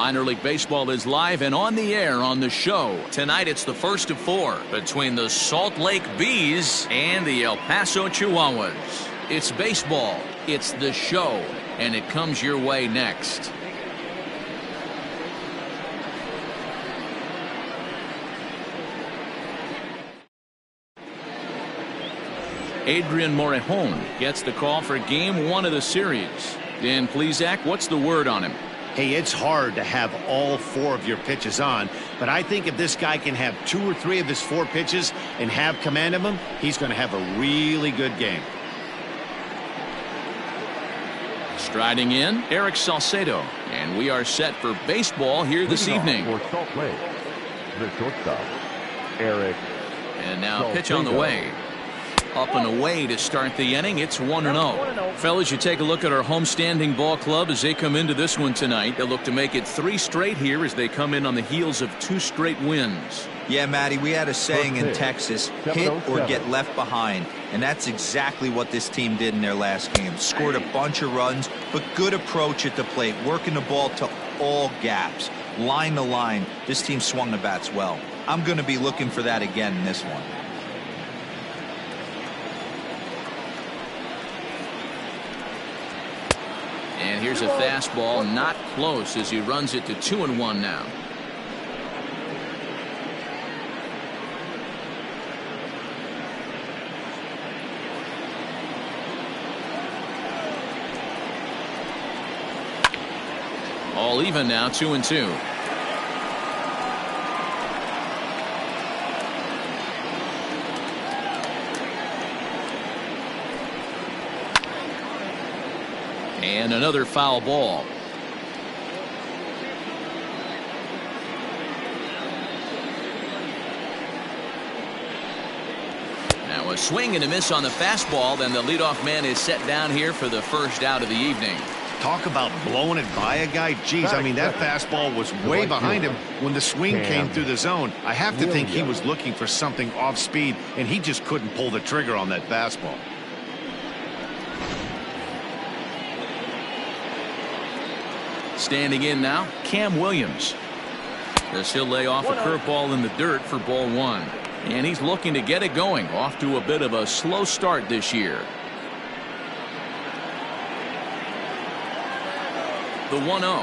Minor League Baseball is live and on the air on the show. Tonight it's the first of four between the Salt Lake Bees and the El Paso Chihuahuas. It's baseball, it's the show, and it comes your way next. Adrian Morejon gets the call for game one of the series. Dan Plesac, what's the word on him? Hey, it's hard to have all four of your pitches on, but I think if this guy can have 2 or 3 of his 4 pitches and have command of them, he's going to have a really good game. Striding in, Eric Salcedo, and we are set for baseball here this evening. For Salt Lake, the shortstop, Eric. And now pitch on the way. Up and away to start the inning. It's 1-0. Fellas, you take a look at our homestanding ball club as they come into this one tonight. They'll look to make it 3 straight here as they come in on the heels of 2 straight wins. Yeah, Matty, we had a saying in Texas, hit or get left behind. And that's exactly what this team did in their last game. Scored a bunch of runs, but good approach at the plate, working the ball to all gaps. Line to line, this team swung the bats well. I'm going to be looking for that again in this one. And here's a fastball, not close, as he runs it to 2-1 now. All even now, 2-2. And another foul ball. Now a swing and a miss on the fastball. Then the leadoff man is set down here for the first out of the evening. Talk about blowing it by a guy. Geez, I mean, that fastball was way behind him when the swing came through the zone. I have to think he was looking for something off speed, and he just couldn't pull the trigger on that fastball. Standing in now, Cam Williams. As he'll lay off a curveball in the dirt for ball 1. And he's looking to get it going. Off to a bit of a slow start this year. The 1-0.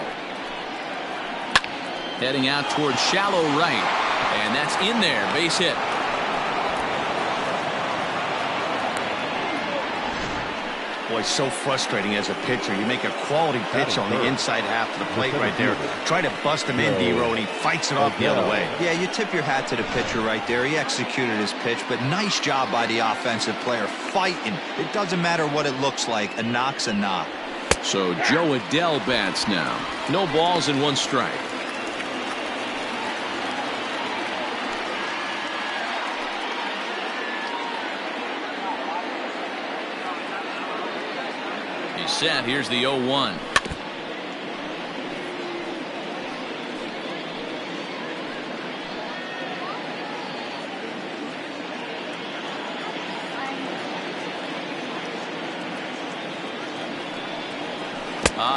Heading out towards shallow right. And that's in there. Base hit. Boy, so frustrating as a pitcher. You make a quality pitch on the inside half of the plate right there. Try to bust him in, D-Row, and he fights it off the other way. Yeah, you tip your hat to the pitcher right there. He executed his pitch, but nice job by the offensive player fighting. It doesn't matter what it looks like. A knock's a knock. So Joe Adell bats now. No balls and 1 strike. He's set. Here's the 0-1.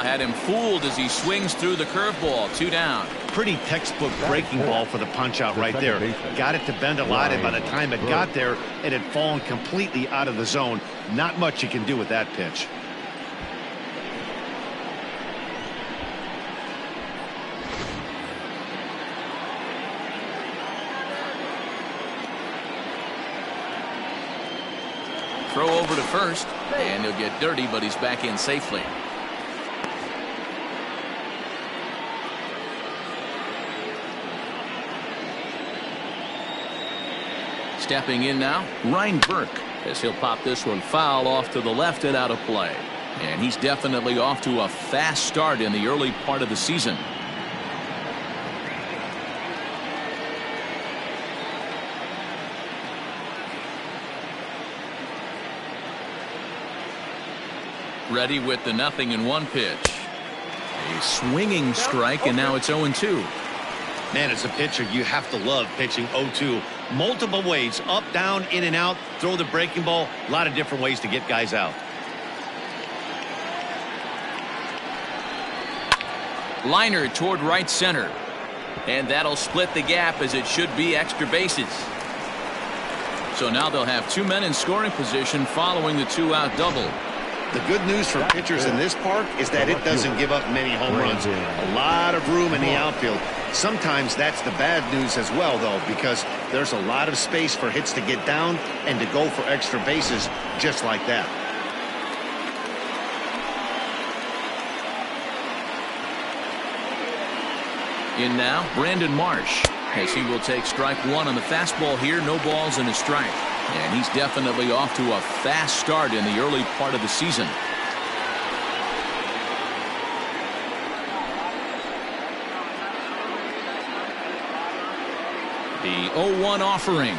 Had him fooled as he swings through the curveball. 2 down. Pretty textbook breaking ball for the punch out right there. Got it to bend a lot, and by the time it got there, it had fallen completely out of the zone. Not much you can do with that pitch. Throw over to first, and he'll get dirty, but he's back in safely. Stepping in now, Ryan Burke, as he'll pop this one foul off to the left and out of play. And he's definitely off to a fast start in the early part of the season. Ready with the 0-1 pitch. A swinging strike, and now it's 0-2. Man, as a pitcher, you have to love pitching 0-2. Multiple ways, up, down, in and out, throw the breaking ball. A lot of different ways to get guys out. Liner toward right center. And that'll split the gap, as it should be extra bases. So now they'll have 2 men in scoring position following the 2-out double. The good news for pitchers in this park is that it doesn't give up many home runs. A lot of room in the outfield. Sometimes that's the bad news as well, though, because there's a lot of space for hits to get down and to go for extra bases just like that. In now, Brandon Marsh, as he will take strike one on the fastball here. No balls and a strike. And he's definitely off to a fast start in the early part of the season. The 0-1 offering.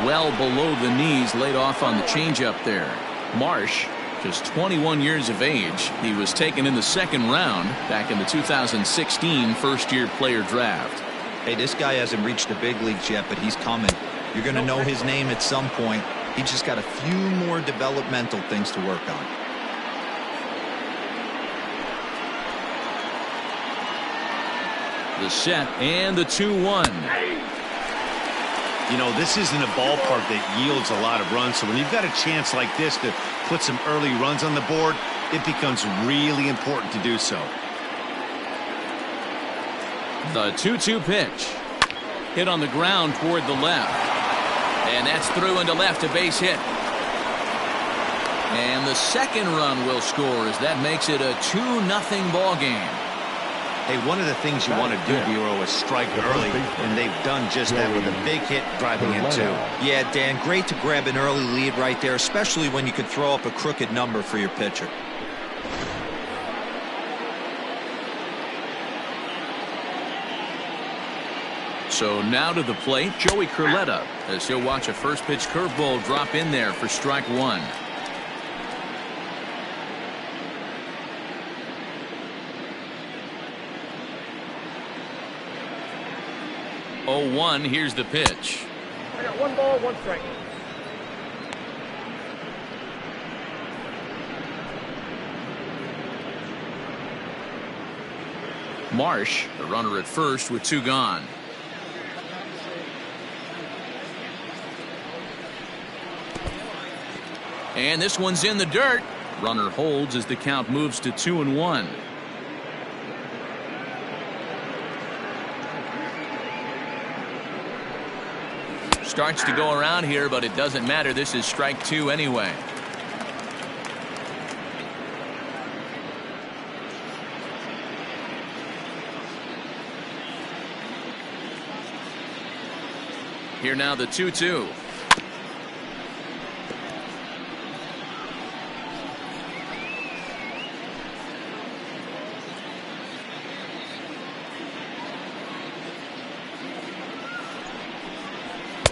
Well below the knees, laid off on the changeup there. Marsh, just 21 years of age. He was taken in the second round back in the 2016 first-year player draft. Hey, this guy hasn't reached the big leagues yet, but he's coming. You're going to know his name at some point. He just got a few more developmental things to work on. The set and the 2-1. You know, this isn't a ballpark that yields a lot of runs, so when you've got a chance like this to put some early runs on the board, it becomes really important to do so. The 2-2 pitch. Hit on the ground toward the left. And that's through into left, a base hit. And the second run will score, as that makes it a 2-0 ball game. Hey, one of the things you want to do, Bureau, is strike early, and they've done just that with a big hit driving in two. Yeah, Dan, great to grab an early lead right there, especially when you could throw up a crooked number for your pitcher. So now to the plate, Joey Curletta, as he'll watch a first pitch curveball drop in there for strike one. Oh, 1, here's the pitch. I got 1 ball, 1 strike. Marsh, the runner at first with 2 gone. And this one's in the dirt. Runner holds as the count moves to 2-1. Starts to go around here, but it doesn't matter. This is strike 2 anyway. Here now the 2-2.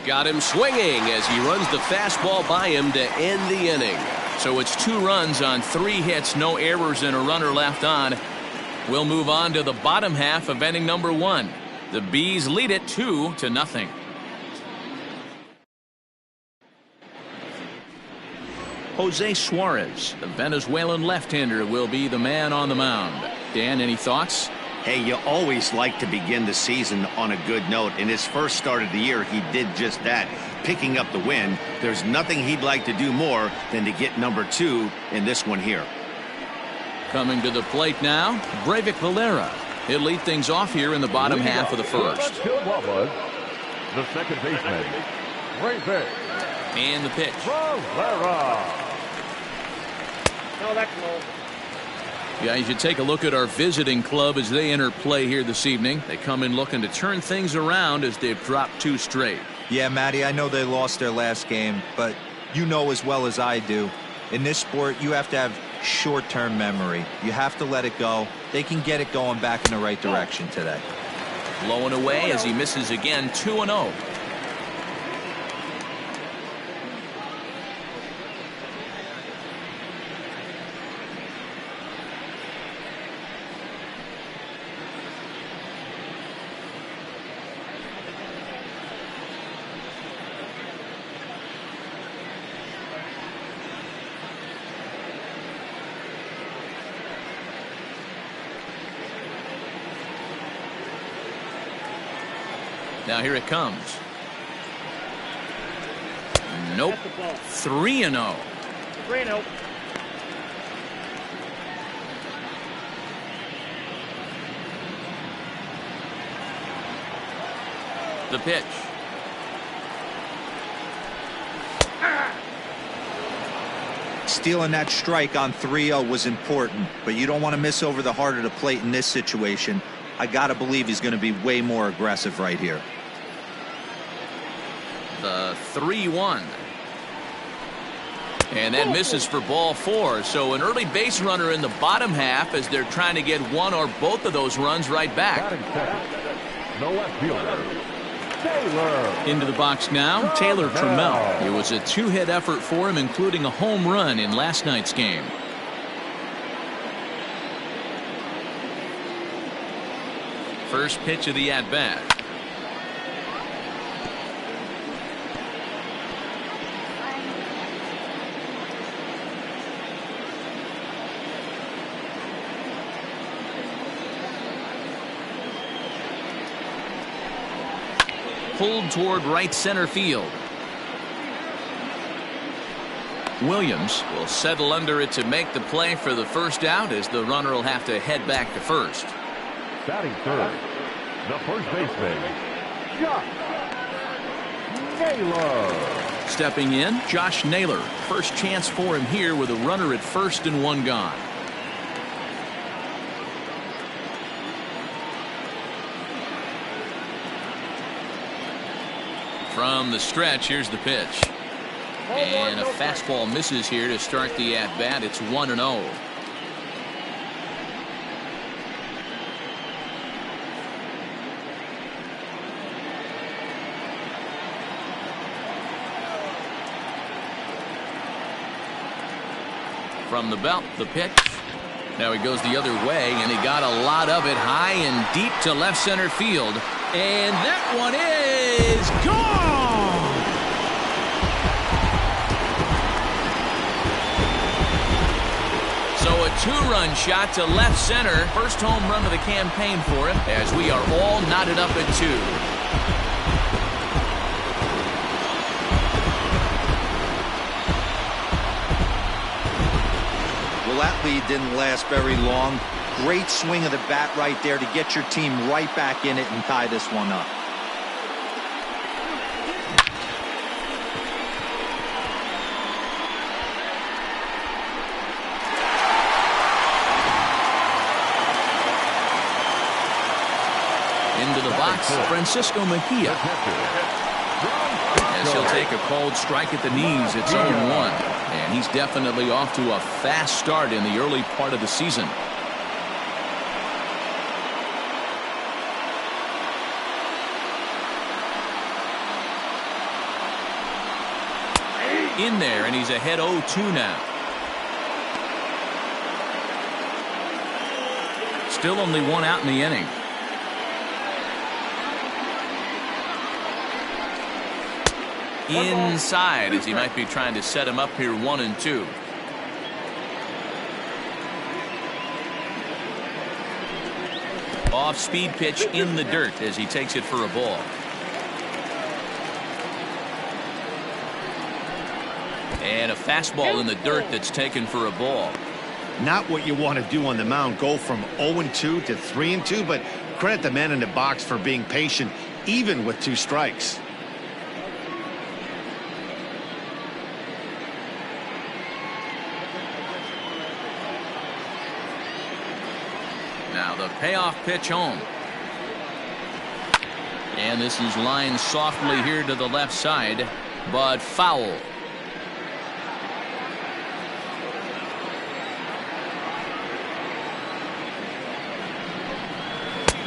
Got him swinging as he runs the fastball by him to end the inning. So it's 2 runs on 3 hits, no errors, and a runner left on. We'll move on to the bottom half of inning number 1. The Bees lead it 2-0. Jose Suarez, the Venezuelan left-hander, will be the man on the mound. Dan, any thoughts? Hey, you always like to begin the season on a good note. In his first start of the year, he did just that, picking up the win. There's nothing he'd like to do more than to get number 2 in this one here. Coming to the plate now, Breivik Valera. He'll lead things off here in the bottom half of the first. Chihuahuas, the second baseman, Breivik And the pitch. Valera. No, that's low. Guys, you take a look at our visiting club as they enter play here this evening. They come in looking to turn things around as they've dropped 2 straight. Yeah, Matty, I know they lost their last game, but you know as well as I do, in this sport, you have to have short-term memory. You have to let it go. They can get it going back in the right direction today. Low and away as he misses again, 2-0. Now here it comes. Nope. 3-0. 3-0. The pitch. Stealing that strike on 3-0 was important, but you don't want to miss over the heart of the plate in this situation. I got to believe he's going to be way more aggressive right here. The 3-1. And that misses for ball 4. So an early base runner in the bottom half as they're trying to get one or both of those runs right back. The left fielder, Taylor. Into the box now, Taylor Trammell. It was a 2-hit effort for him, including a home run in last night's game. First pitch of the at-bat. Pulled toward right center field. Williams will settle under it to make the play for the first out, as the runner will have to head back to first. Batting third, the first baseman, Josh Naylor. Stepping in, Josh Naylor. First chance for him here with a runner at first and one gone. From the stretch, here's the pitch. And a fastball misses here to start the at-bat. It's 1-0. From the belt, the pitch. Now he goes the other way, and he got a lot of it high and deep to left center field. And that one is gone! So a 2-run shot to left center. First home run of the campaign for him, as we are all knotted up at 2. Well, that lead didn't last very long. Great swing of the bat right there to get your team right back in it and tie this one up. Into the box, Francisco Mejia. As he'll take a cold strike at the knees, it's 0-1. And he's definitely off to a fast start in the early part of the season. In there, and he's ahead 0-2 now. Still only one out in the inning. Inside, as he might be trying to set him up here 1-2. Off speed pitch in the dirt as he takes it for a ball. And a fastball in the dirt that's taken for a ball. Not what you want to do on the mound, go from 0-2 to 3-2, but credit the man in the box for being patient, even with 2 strikes. Now the payoff pitch home. And this is lined softly here to the left side, but foul.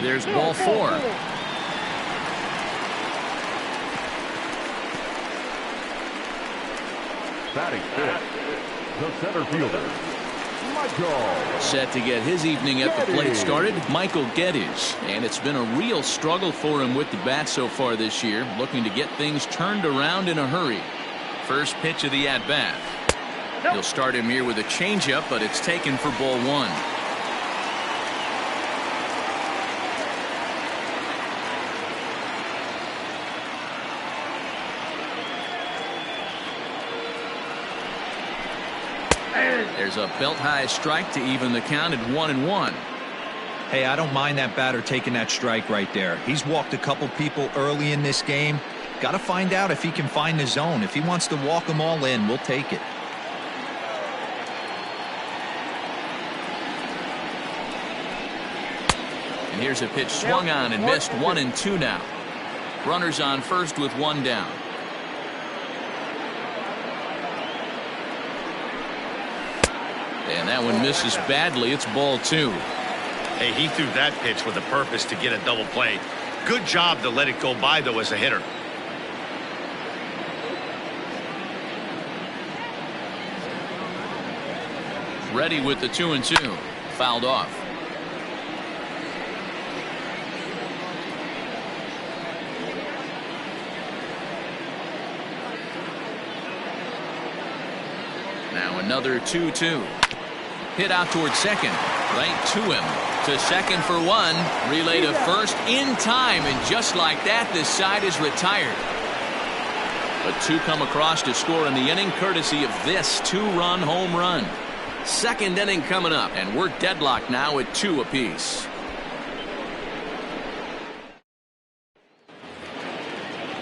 There's ball 4. Batting fifth, the center fielder, Michael. Set to get his evening at the plate started, Michael Geddes. And it's been a real struggle for him with the bat so far this year, looking to get things turned around in a hurry. First pitch of the at-bat. He'll start him here with a changeup, but it's taken for ball 1. There's a belt-high strike to even the count at 1-1. Hey, I don't mind that batter taking that strike right there. He's walked a couple people early in this game. Got to find out if he can find the zone. If he wants to walk them all in, we'll take it. And here's a pitch swung on and missed. 1-2 now. Runners on first with one down. And that one misses badly. It's ball 2. Hey, he threw that pitch with a purpose to get a double play. Good job to let it go by, though, as a hitter. Ready with the 2-2. Fouled off. Now another 2-2. Hit out towards second. Right to him. To second for one. Relay to first in time. And just like that, this side is retired. But 2 come across to score in the inning, courtesy of this 2-run home run. Second inning coming up, and we're deadlocked now at 2 apiece.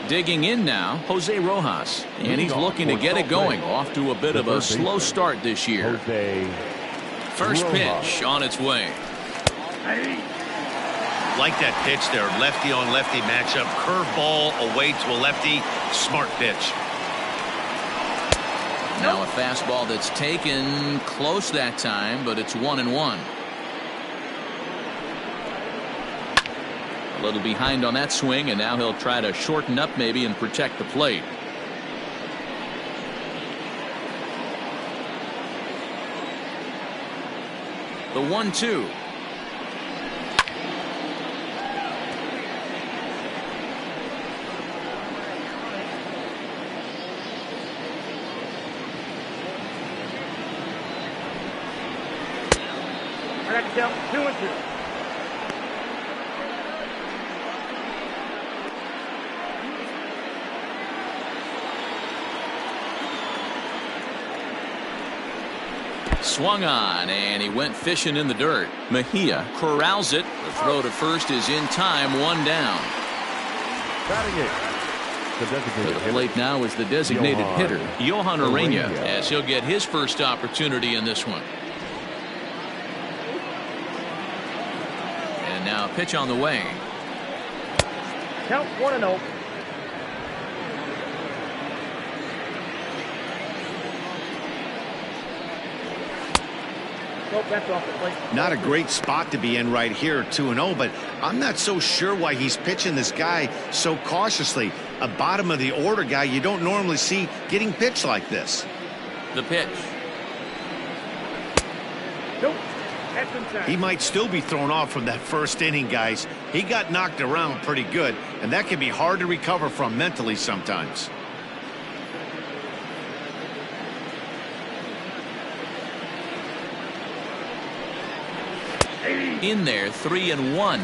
Digging in now, Jose Rojas, and he's looking to get it going. Off to a bit of a slow start this year. First pitch on its way. Like that pitch there, lefty on lefty matchup, curveball away to a lefty, smart pitch. Now a fastball that's taken close that time, but it's 1-1. A little behind on that swing, and now he'll try to shorten up maybe and protect the plate. The 1-2. I got to count 2-2. Swung on, and he went fishing in the dirt. Mejia corrals it. The throw to first is in time. 1 down. Batting it. To the plate now is the designated hitter, Johan Urena, as he'll get his first opportunity in this one. And now a pitch on the way. Count 1-0. Nope, that's off the plate. Not a great spot to be in right here, 2-0, but I'm not so sure why he's pitching this guy so cautiously. A bottom of the order guy you don't normally see getting pitched like this. The pitch. Nope, that's inside. He might still be thrown off from that first inning, guys. He got knocked around pretty good, and that can be hard to recover from mentally sometimes. In there, 3-1.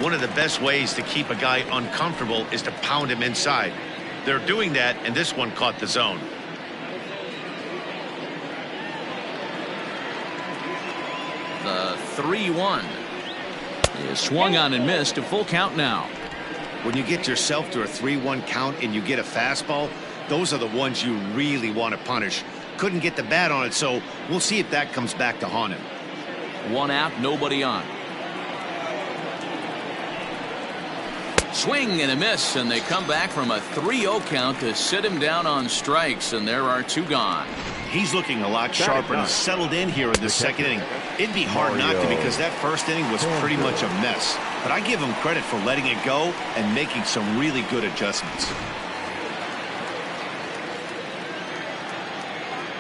One of the best ways to keep a guy uncomfortable is to pound him inside. They're doing that, and this one caught the zone. The 3-1 is swung on and missed. A full count now. When you get yourself to a 3-1 count and you get a fastball, those are the ones you really want to punish. Couldn't get the bat on it, so we'll see if that comes back to haunt him. 1 out, nobody on. Swing and a miss, and they come back from a 3-0 count to sit him down on strikes, and there are 2 gone. He's looking a lot sharper and settled in here in the second inning. It'd be hard not to, because that first inning was pretty much a mess. But I give him credit for letting it go and making some really good adjustments.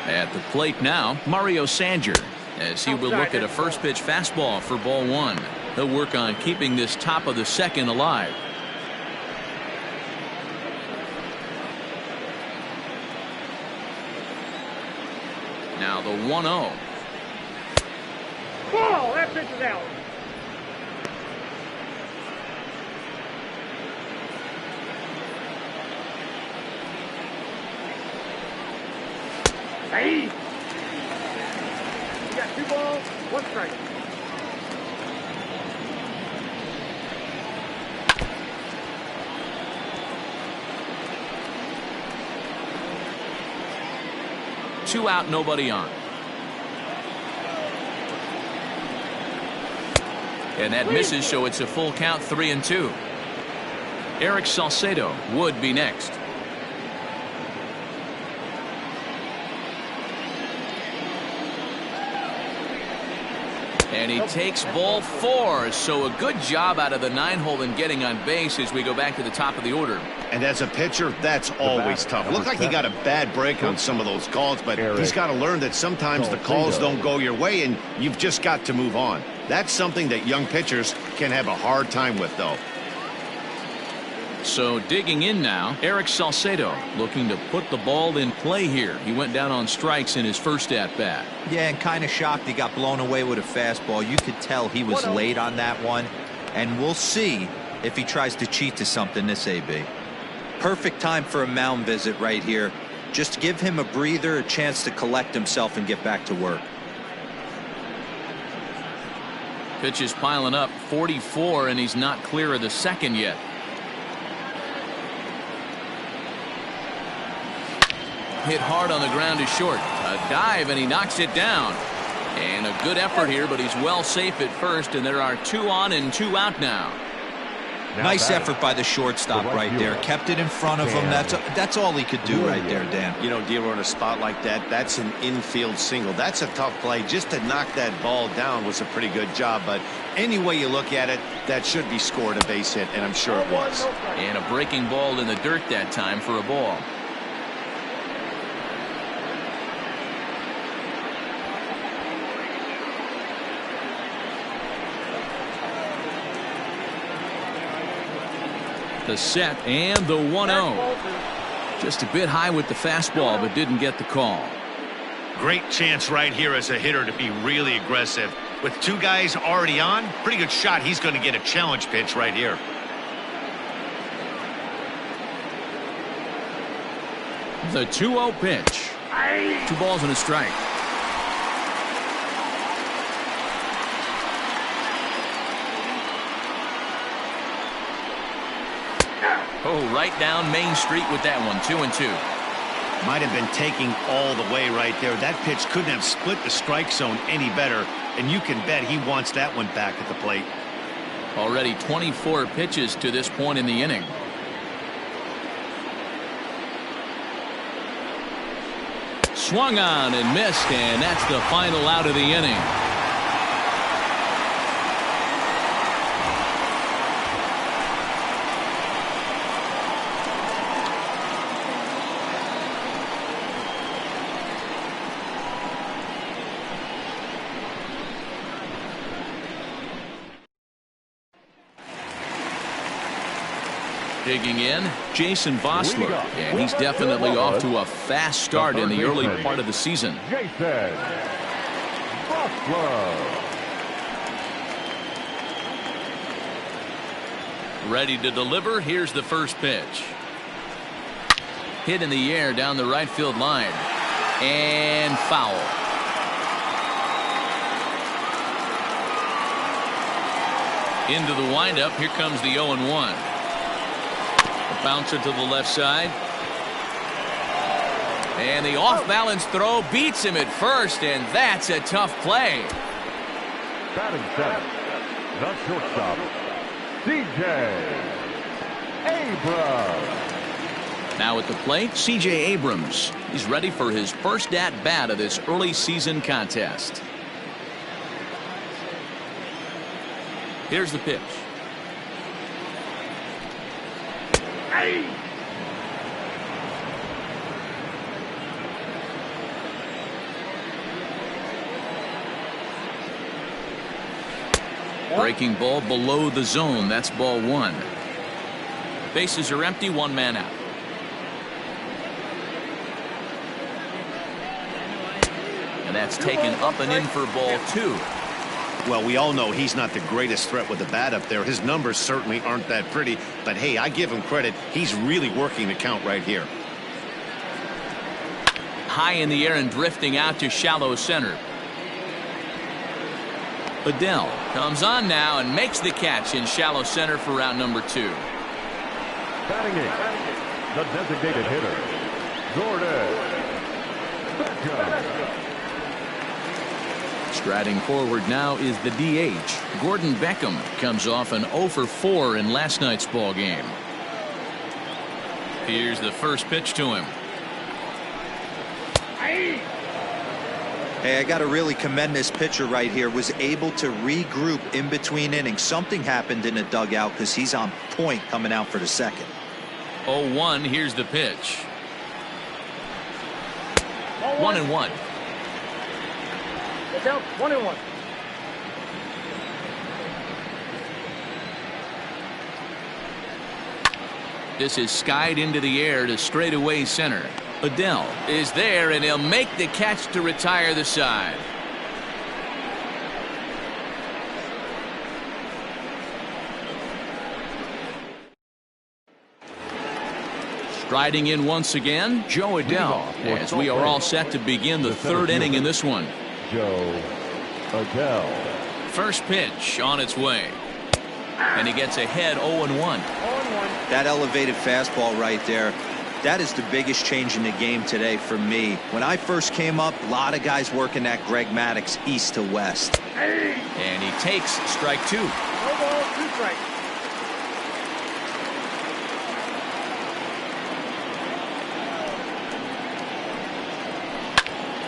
At the plate now, Mario Sanger, as he will look at a first pitch fastball for ball 1. He'll work on keeping this top of the second alive. Now the 1-0. Ball, that pitch is out. strike. Two out, nobody on. And that misses, so it's a full count, 3-2. Eric Salcedo would be next. And he takes ball 4, so a good job out of the 9-hole in getting on base as we go back to the top of the order. And as a pitcher, that's always tough. Looked like he got a bad break on some of those calls, but he's got to learn that sometimes the calls don't go your way, and you've just got to move on. That's something that young pitchers can have a hard time with, though. So digging in now, Eric Salcedo looking to put the ball in play here. He went down on strikes in his first at-bat. Yeah, and kind of shocked he got blown away with a fastball. You could tell he was late on that one, and we'll see if he tries to cheat to something this AB. Perfect time for a mound visit right here. Just give him a breather, a chance to collect himself and get back to work. Pitch is piling up, 44, and he's not clear of the second yet. Hit hard on the ground to short. A dive, and he knocks it down. And a good effort here, but he's well safe at first, and there are 2 on and 2 out now. Nice effort by the shortstop right there. Kept it in front of him. That's all he could do right there, Dan. You know, Dealer, in a spot like that, that's an infield single. That's a tough play. Just to knock that ball down was a pretty good job. But any way you look at it, that should be scored a base hit, and I'm sure it was. And a breaking ball in the dirt that time for a ball. The set and the 1-0. Just a bit high with the fastball, but didn't get the call. Great chance right here as a hitter to be really aggressive. With 2 guys already on, pretty good shot. He's going to get a challenge pitch right here. The 2-0 pitch. 2 balls and a strike. Oh, right down Main Street with that one. 2-2. Might have been taking all the way right there. That pitch couldn't have split the strike zone any better, and you can bet he wants that one back at the plate. Already 24 pitches to this point in the inning. Swung on and missed, and that's the final out of the inning. Digging in, Jason Vossler, and he's definitely off to a fast start in the early part of the season. Jason Vossler. Ready to deliver. Here's the first pitch. Hit in the air down the right field line. And foul. Into the windup. Here comes the 0-1. Bouncer to the left side. And the off-balance throw beats him at first, and that's a tough play. Batting center, the shortstop, C.J. Abrams. Now at the plate, C.J. Abrams. He's ready for his first at-bat of this early season contest. Here's the pitch. Breaking ball below the zone. That's ball 1. Bases are empty. 1 man out. And that's taken up and in for ball 2. Well, we all know he's not the greatest threat with the bat up there. His numbers certainly aren't that pretty. But, hey, I give him credit. He's really working the count right here. High in the air and drifting out to shallow center. Adele comes on now and makes the catch in shallow center for round number 2. Batting in, the designated hitter, Gordon Beckham. Striding forward now is the DH. Gordon Beckham comes off an 0 for 4 in last night's ball game. Here's the first pitch to him. Hey, I got to really commend this pitcher right here. Was able to regroup in between innings. Something happened in the dugout because he's on point coming out for the second. 0-1. Here's the pitch. 1-1. It's out. 1-1. This is skied into the air to straightaway center. Adele is there, and he'll make the catch to retire the side. Striding in once again, Joe Adele, as we are all set to begin the third inning in this one. Joe Adele. First pitch on its way, and he gets ahead 0-1. 0-1. That elevated fastball right there. That is the biggest change in the game today for me. When I first came up, a lot of guys working that Greg Maddux east to west. And he takes strike 2. No ball, 2 strikes.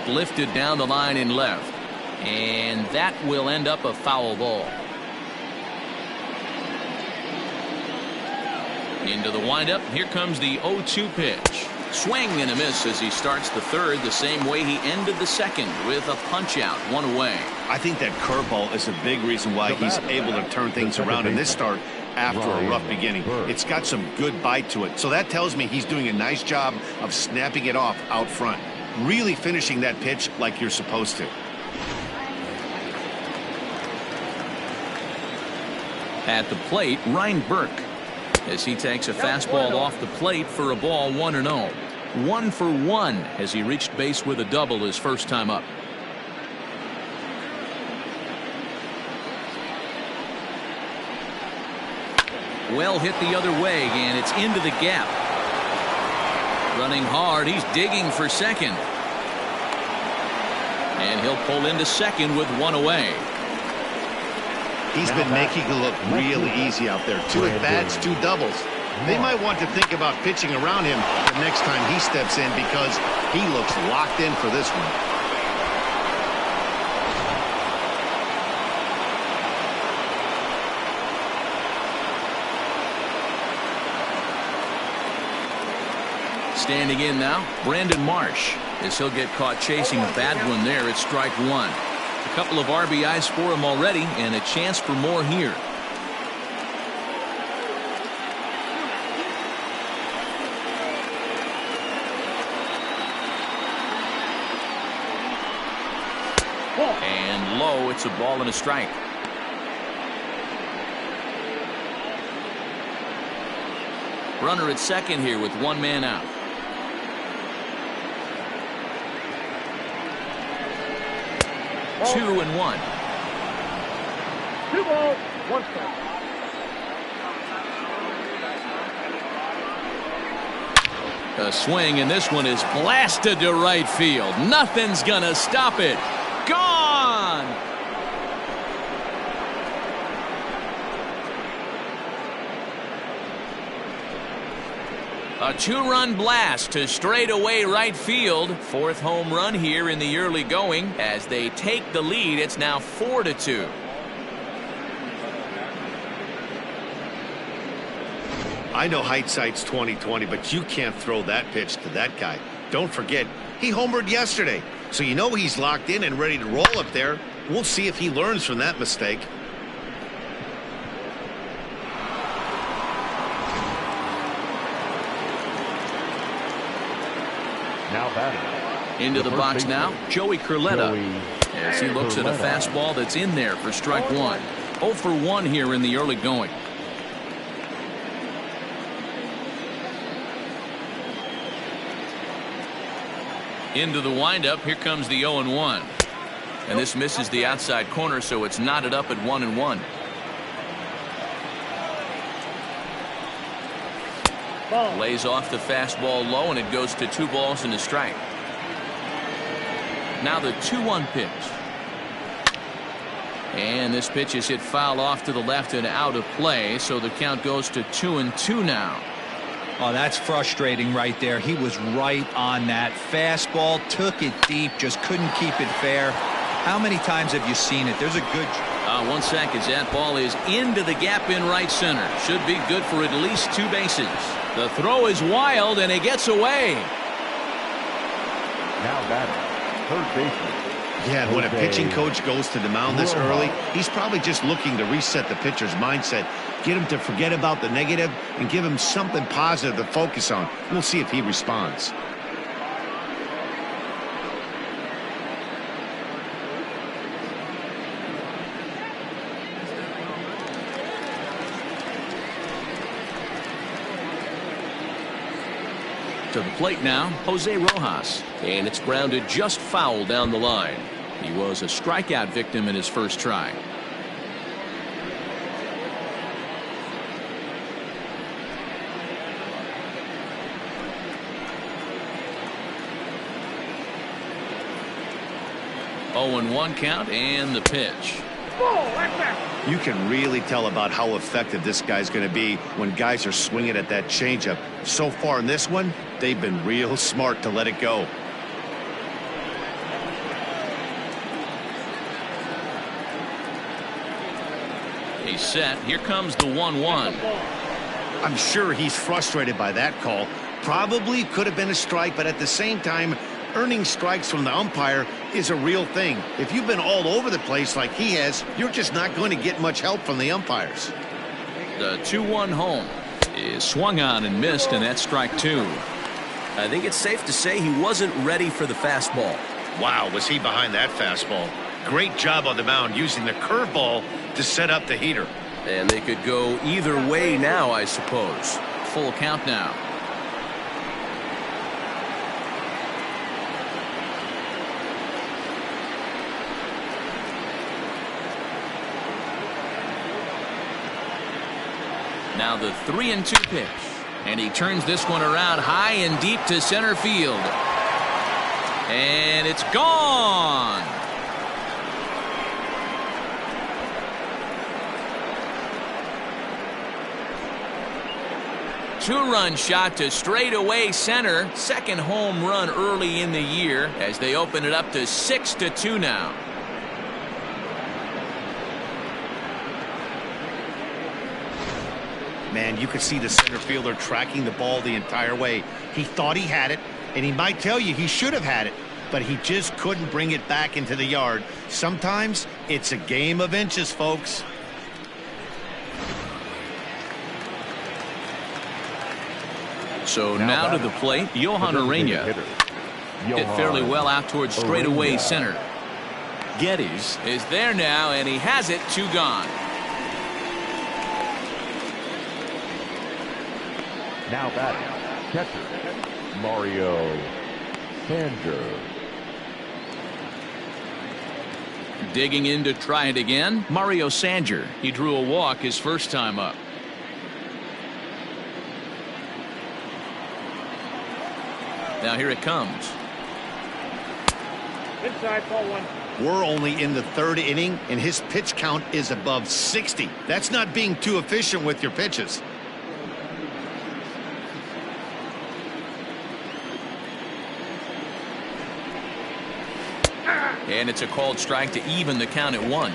Lifted down the line in left, and that will end up a foul ball. Into the windup. Here comes the 0-2 pitch. Swing and a miss as he starts the third the same way he ended the second, with a punch out, 1 away. I think that curveball is a big reason why he's able to turn things around in this start after a rough beginning. It's got some good bite to it, so that tells me he's doing a nice job of snapping it off out front, really finishing that pitch like you're supposed to. At the plate, Ryan Burke, as he takes a fastball off the plate for a ball, 1-0. 1 for 1 as he reached base with a double his first time up. Well hit the other way, and it's into the gap. Running hard, he's digging for second. And he'll pull into second with 1 away. He's been making it look really easy out there. 2 at-bats, 2 doubles. They might want to think about pitching around him the next time he steps in because he looks locked in for this one. Standing in now, Brandon Marsh, as he'll get caught chasing a bad one there at strike 1. A couple of RBIs for him already, and a chance for more here. And low, it's a ball and a strike. Runner at second here with 1 man out. Ball. 2-1. 2 balls, 1 strike. A swing, and this one is blasted to right field. Nothing's gonna stop it. Gone! A 2-run blast to straightaway right field. 4th home run here in the early going. As they take the lead, it's now 4-2. I know hindsight's 20/20, but you can't throw that pitch to that guy. Don't forget, he homered yesterday, so you know he's locked in and ready to roll up there. We'll see if he learns from that mistake. Now batting. Into the box now, Joey Curletta, as he looks at a fastball that's in there for strike 1. 0 for 1 here in the early going. Into the windup. Here comes the 0-1. And this misses the outside corner, so it's knotted up at 1-1. Ball. Lays off the fastball low, and it goes to 2 balls and a strike. Now the 2-1 pitch. And this pitch is hit foul off to the left and out of play, so the count goes to 2-2 now. Oh, that's frustrating right there. He was right on that. Fastball, took it deep, just couldn't keep it fair. How many times have you seen it? There's a good... 1 sec as that ball is into the gap in right center. Should be good for at least 2 bases. The throw is wild, and it gets away. Now batting, third baseman. Yeah, when a pitching coach goes to the mound this early, he's probably just looking to reset the pitcher's mindset, get him to forget about the negative, and give him something positive to focus on. We'll see if he responds. To the plate now, Jose Rojas. And it's grounded just foul down the line. He was a strikeout victim in his first try. Oh, and 1 count, and the pitch. Ball. Right back. You can really tell about how effective this guy's going to be when guys are swinging at that changeup. So far in this one, they've been real smart to let it go. He's set. Here comes the 1-1. I'm sure he's frustrated by that call. Probably could have been a strike, but at the same time, earning strikes from the umpire is a real thing. If you've been all over the place like he has, you're just not going to get much help from the umpires. The 2-1 home is swung on and missed, and that's strike 2. I think it's safe to say he wasn't ready for the fastball. Wow, was he behind that fastball. Great job on the mound using the curveball to set up the heater. And they could go either way now, I suppose. Full count now. Now the 3-2 pitch. And he turns this one around high and deep to center field. And it's gone. Two-run shot to straightaway center. Second home run early in the year as they open it up to 6-2 now. Man, you could see the center fielder tracking the ball the entire way. He thought he had it, and he might tell you he should have had it, but he just couldn't bring it back into the yard. Sometimes it's a game of inches, folks. So now to the plate, Johan Urena. Hit fairly well out towards straightaway center. Geddes is there now, and he has it. 2 gone. Now batting, catcher, Mario Sanger. Digging in to try it again, Mario Sanger. He drew a walk his first time up. Now here it comes. Inside, ball 1. We're only in the 3rd inning, and his pitch count is above 60. That's not being too efficient with your pitches. And it's a called strike to even the count at 1.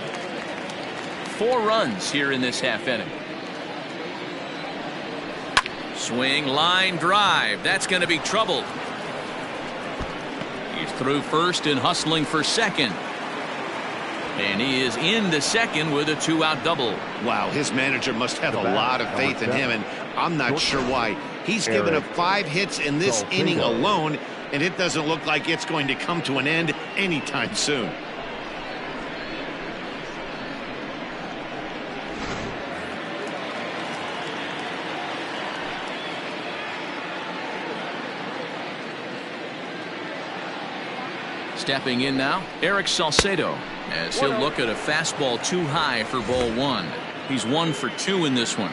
4 runs here in this half inning. Swing, line drive. That's going to be trouble. He's through first and hustling for second. And he is into second with a 2-out double. Wow, his manager must have a lot of faith in him, and I'm not sure why. He's given up 5 hits in this inning alone, and it doesn't look like it's going to come to an end anytime soon. Stepping in now, Eric Salcedo, as he'll look at a fastball too high for ball one. He's 1 for 2 in this one.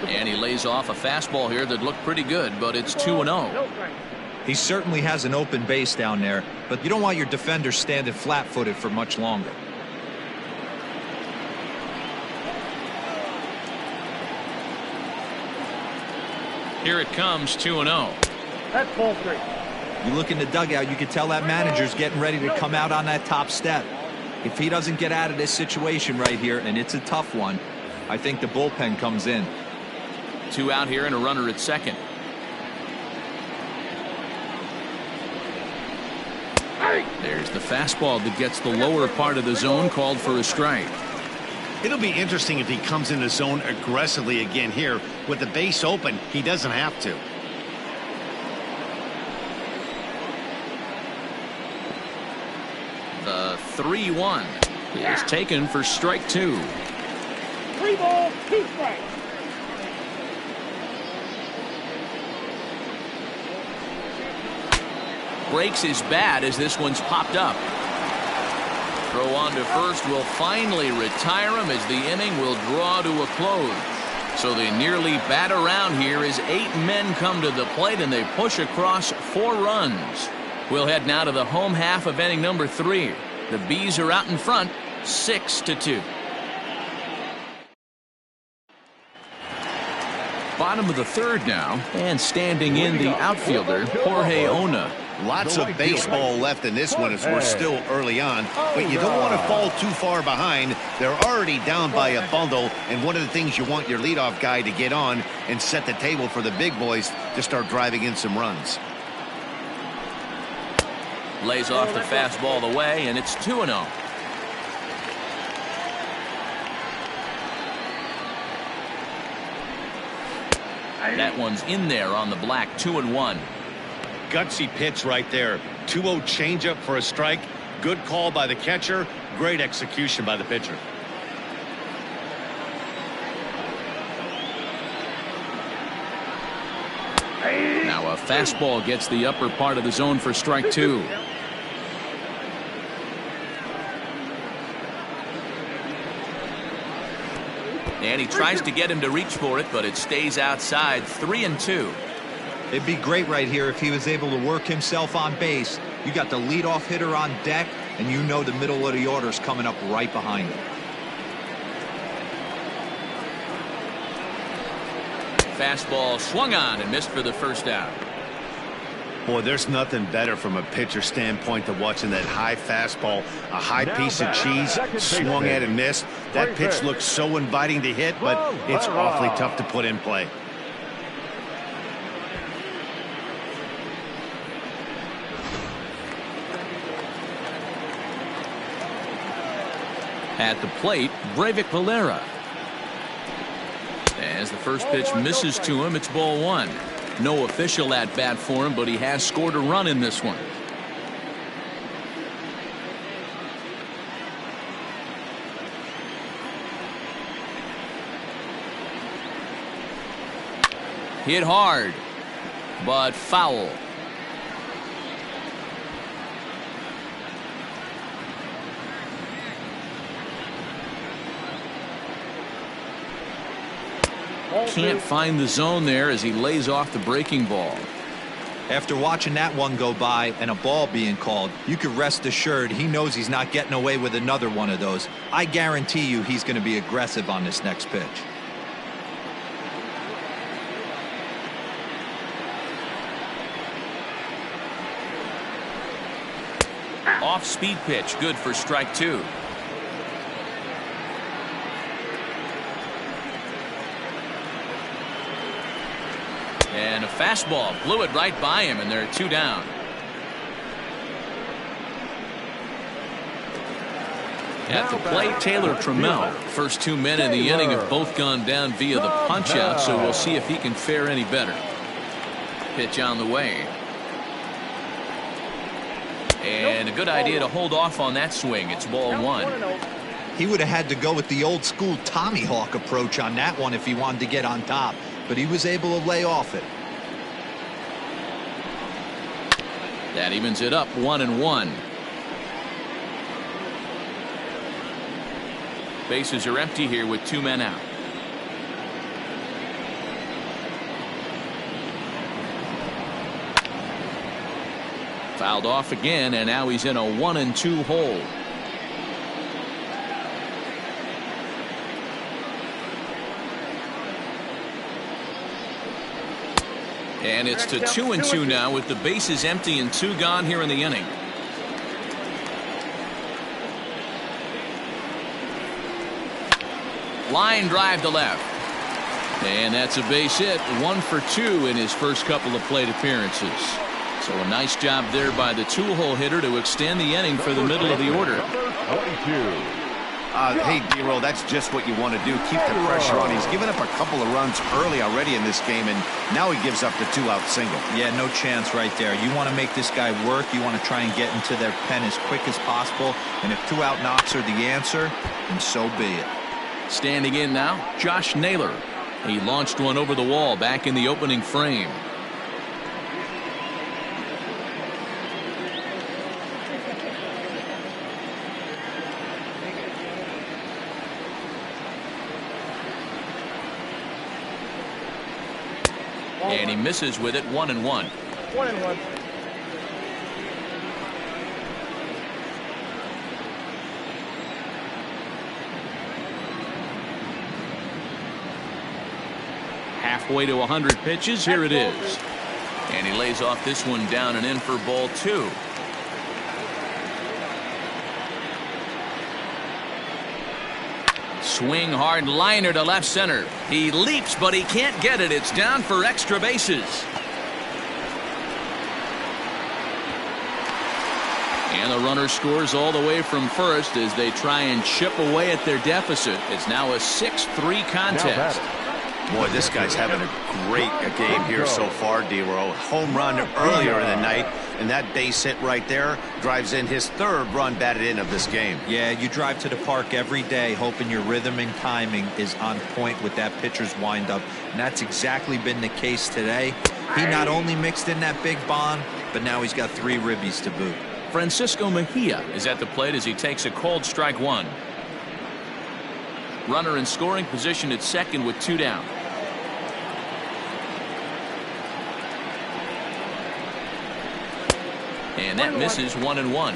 And he lays off a fastball here that looked pretty good, but it's 2-0. He certainly has an open base down there, but you don't want your defender standing flat-footed for much longer. Here it comes, 2-0. That's ball 3. You look in the dugout, you can tell that manager's getting ready to come out on that top step. If he doesn't get out of this situation right here, and it's a tough one, I think the bullpen comes in. 2 out here and a runner at second. There's the fastball that gets the lower part of the zone, called for a strike. It'll be interesting if he comes in the zone aggressively again here. With the base open, he doesn't have to. The 3-1 is taken for strike 2. 3 balls, 2 strikes. Breaks his bat as this one's popped up. Throw on to first will finally retire him as the inning will draw to a close. So they nearly bat around here as 8 men come to the plate and they push across 4 runs. We'll head now to the home half of inning number 3. The Bees are out in front, 6-2. Bottom of the third now, and standing in the outfielder, Jorge Ona. Lots of baseball left in this one as we're still early on, but you don't want to fall too far behind. They're already down by a bundle, and one of the things you want your leadoff guy to get on and set the table for the big boys to start driving in some runs. Lays off the fastball away, and it's 2-0. That one's in there on the black, 2-1. Gutsy pitch right there. 2-0 changeup for a strike. Good call by the catcher. Great execution by the pitcher. Now a fastball gets the upper part of the zone for strike 2. And he tries to get him to reach for it, but it stays outside. 3-2. It'd be great right here if he was able to work himself on base. You got the leadoff hitter on deck, and you know the middle of the order's coming up right behind him. Fastball swung on and missed for the first out. Boy, there's nothing better from a pitcher standpoint than watching that high fastball, a high piece of cheese, swung at and missed. That pitch looks so inviting to hit, but it's awfully tough to put in play. At the plate, Breivik Valera. As the first pitch misses to him, it's ball 1. No official at bat for him, but he has scored a run in this one. Hit hard, but foul. Can't find the zone there as he lays off the breaking ball. After watching that one go by and a ball being called, you can rest assured he knows he's not getting away with another one of those. I guarantee you he's going to be aggressive on this next pitch. Off-speed pitch, good for strike 2. And a fastball blew it right by him, and there are 2 down. At the plate, Taylor Trammell. First 2 men in the inning have both gone down via the punch-out, so we'll see if he can fare any better. Pitch on the way. And a good idea to hold off on that swing. It's ball one. He would have had to go with the old school Tommy Hawk approach on that one if he wanted to get on top, but he was able to lay off it. That evens it up 1-1. Bases are empty here with 2 men out. Fouled off again, and now he's in a 1-2 hole. And it's to 2-2 now with the bases empty and 2 gone here in the inning. Line drive to left. And that's a base hit. 1 for 2 in his first couple of plate appearances. So a nice job there by the 2-hole hitter to extend the inning for the middle of the order. Hey, D-Roll, that's just what you want to do. Keep the pressure on. He's given up a couple of runs early already in this game, and now he gives up the 2-out single. Yeah, no chance right there. You want to make this guy work. You want to try and get into their pen as quick as possible. And if 2-out knocks are the answer, then so be it. Standing in now, Josh Naylor. He launched one over the wall back in the opening frame. And he misses with it. 1-1. 1-1. Halfway to 100 pitches. Here it is. And he lays off this one down and in for ball 2. Swing hard liner to left center. He leaps, but he can't get it. It's down for extra bases. And the runner scores all the way from first as they try and chip away at their deficit. It's now a 6-3 contest. Boy, this guy's having a great game here so far, D-Roll. Home run earlier in the night, and that base hit right there drives in his 3rd run batted in of this game. Yeah, you drive to the park every day hoping your rhythm and timing is on point with that pitcher's windup, and that's exactly been the case today. He not only mixed in that big bomb, but now he's got 3 ribbies to boot. Francisco Mejia is at the plate as he takes a called strike 1. Runner in scoring position at second with 2 down. And that misses. 1-1.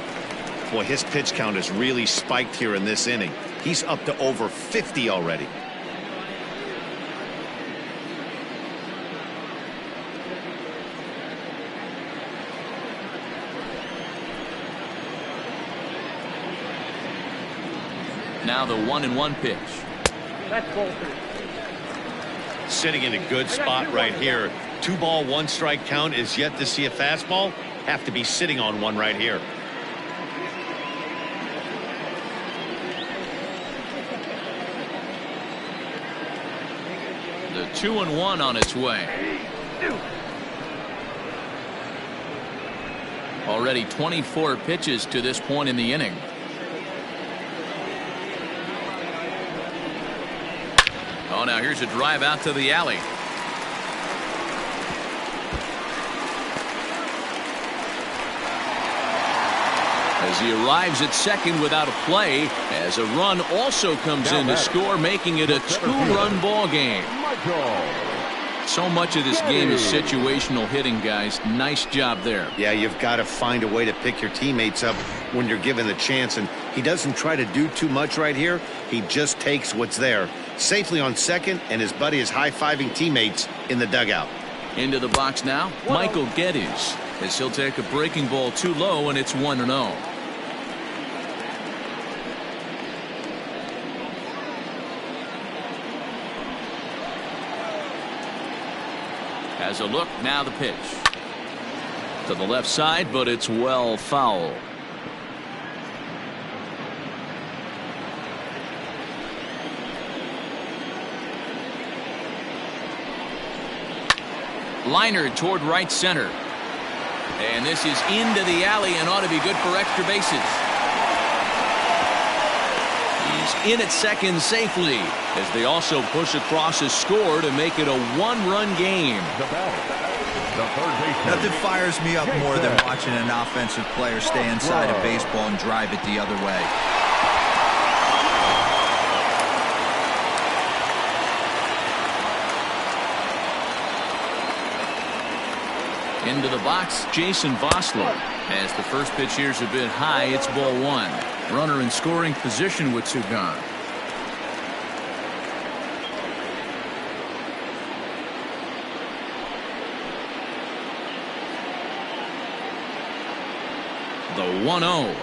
Boy, his pitch count has really spiked here in this inning. He's up to over 50 already. Now the 1-1 pitch. That's ball 3. Sitting in a good spot right here. 2 ball, 1 strike count is yet to see a fastball. Have to be sitting on one right here. The 2-1 on its way. Already 24 pitches to this point in the inning. Oh, now here's a drive out to the alley. As he arrives at second without a play, as a run also comes in to score, making it a 2-run ball game. So much of this game is situational hitting, guys. Nice job there. Yeah, you've got to find a way to pick your teammates up when you're given the chance, and he doesn't try to do too much right here. He just takes what's there. Safely on second, and his buddy is high-fiving teammates in the dugout. Into the box now, Michael Geddes, as he'll take a breaking ball too low, and it's 1-0. Has a look, now the pitch. To the left side, but it's well foul. Liner toward right center. And this is into the alley and ought to be good for extra bases. He's in at second safely as they also push across a score to make it a one-run game. Nothing fires me up more than watching an offensive player stay inside of baseball and drive it the other way. Into the box, Jason Vosler. As the first pitch here's a bit high, it's ball one. Runner in scoring position with two gone. The 1-0.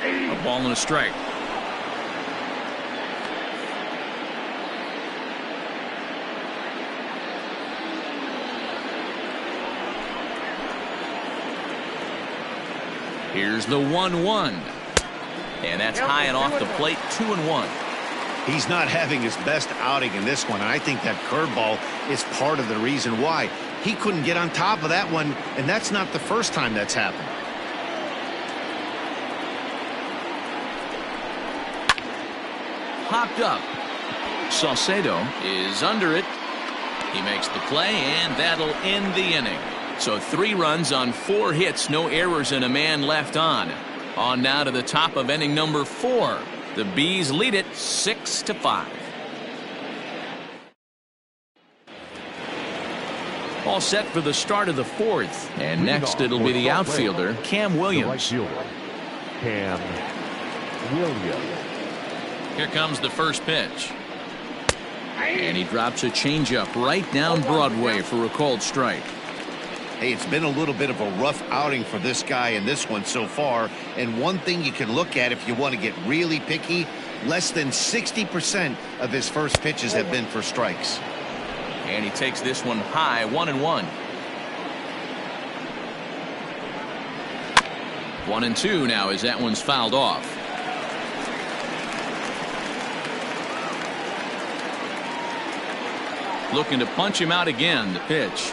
A ball and a strike. Here's the 1-1. And that's high and off the plate, 2-1. He's not having his best outing in this one, and I think that curveball is part of the reason why. He couldn't get on top of that one, and that's not the first time that's happened. Popped up. Saucedo is under it. He makes the play, and that'll end the inning. So 3 runs on 4 hits, no errors, and a man left on. On now to the top of inning number 4. The Bees lead it 6-5. All set for the start of the 4th. And next it'll be the outfielder, Cam Williams. Cam Williams. Here comes the first pitch. And he drops a changeup right down Broadway for a called strike. Hey, it's been a little bit of a rough outing for this guy in this one so far. And one thing you can look at if you want to get really picky, less than 60% of his first pitches have been for strikes. And he takes this one high, 1-1. 1-2 now as that one's fouled off. Looking to punch him out again, the pitch.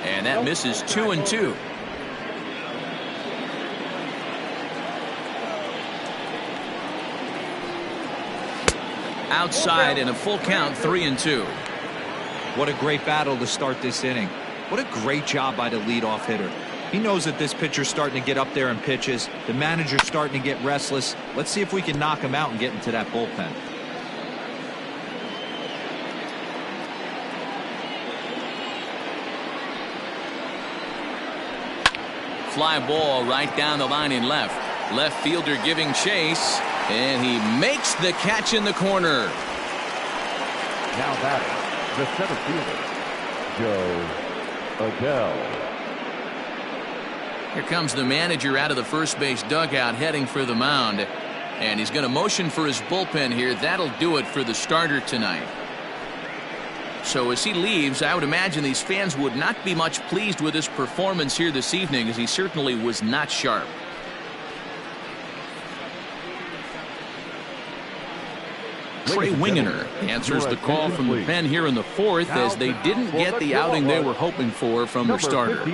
And that misses 2-2. Outside in a full count, 3-2. What a great battle to start this inning. What a great job by the leadoff hitter. He knows that this pitcher's starting to get up there in pitches. The manager's starting to get restless. Let's see if we can knock him out and get into that bullpen. Fly ball right down the line in left. Left fielder giving chase, and he makes the catch in the corner. Now batting, the center fielder, Joe Adele. Here comes the manager out of the first base dugout heading for the mound. And he's going to motion for his bullpen here. That'll do it for the starter tonight. So as he leaves, I would imagine these fans would not be much pleased with his performance here this evening, as he certainly was not sharp. Trey Wingener answers the call from the pen here in the 4th, as they didn't get the outing they were hoping for from their starter.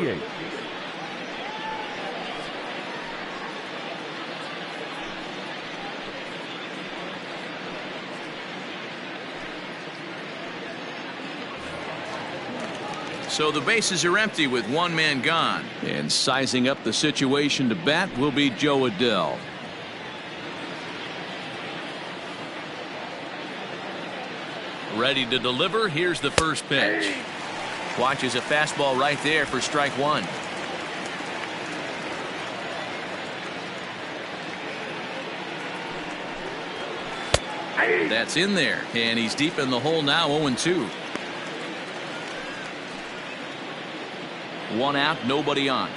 So the bases are empty with one man gone. And sizing up the situation to bat will be Joe Adele. Ready to deliver. Here's the first pitch. Watches a fastball right there for strike one. That's in there, and he's deep in the hole now, 0-2. One out, nobody on.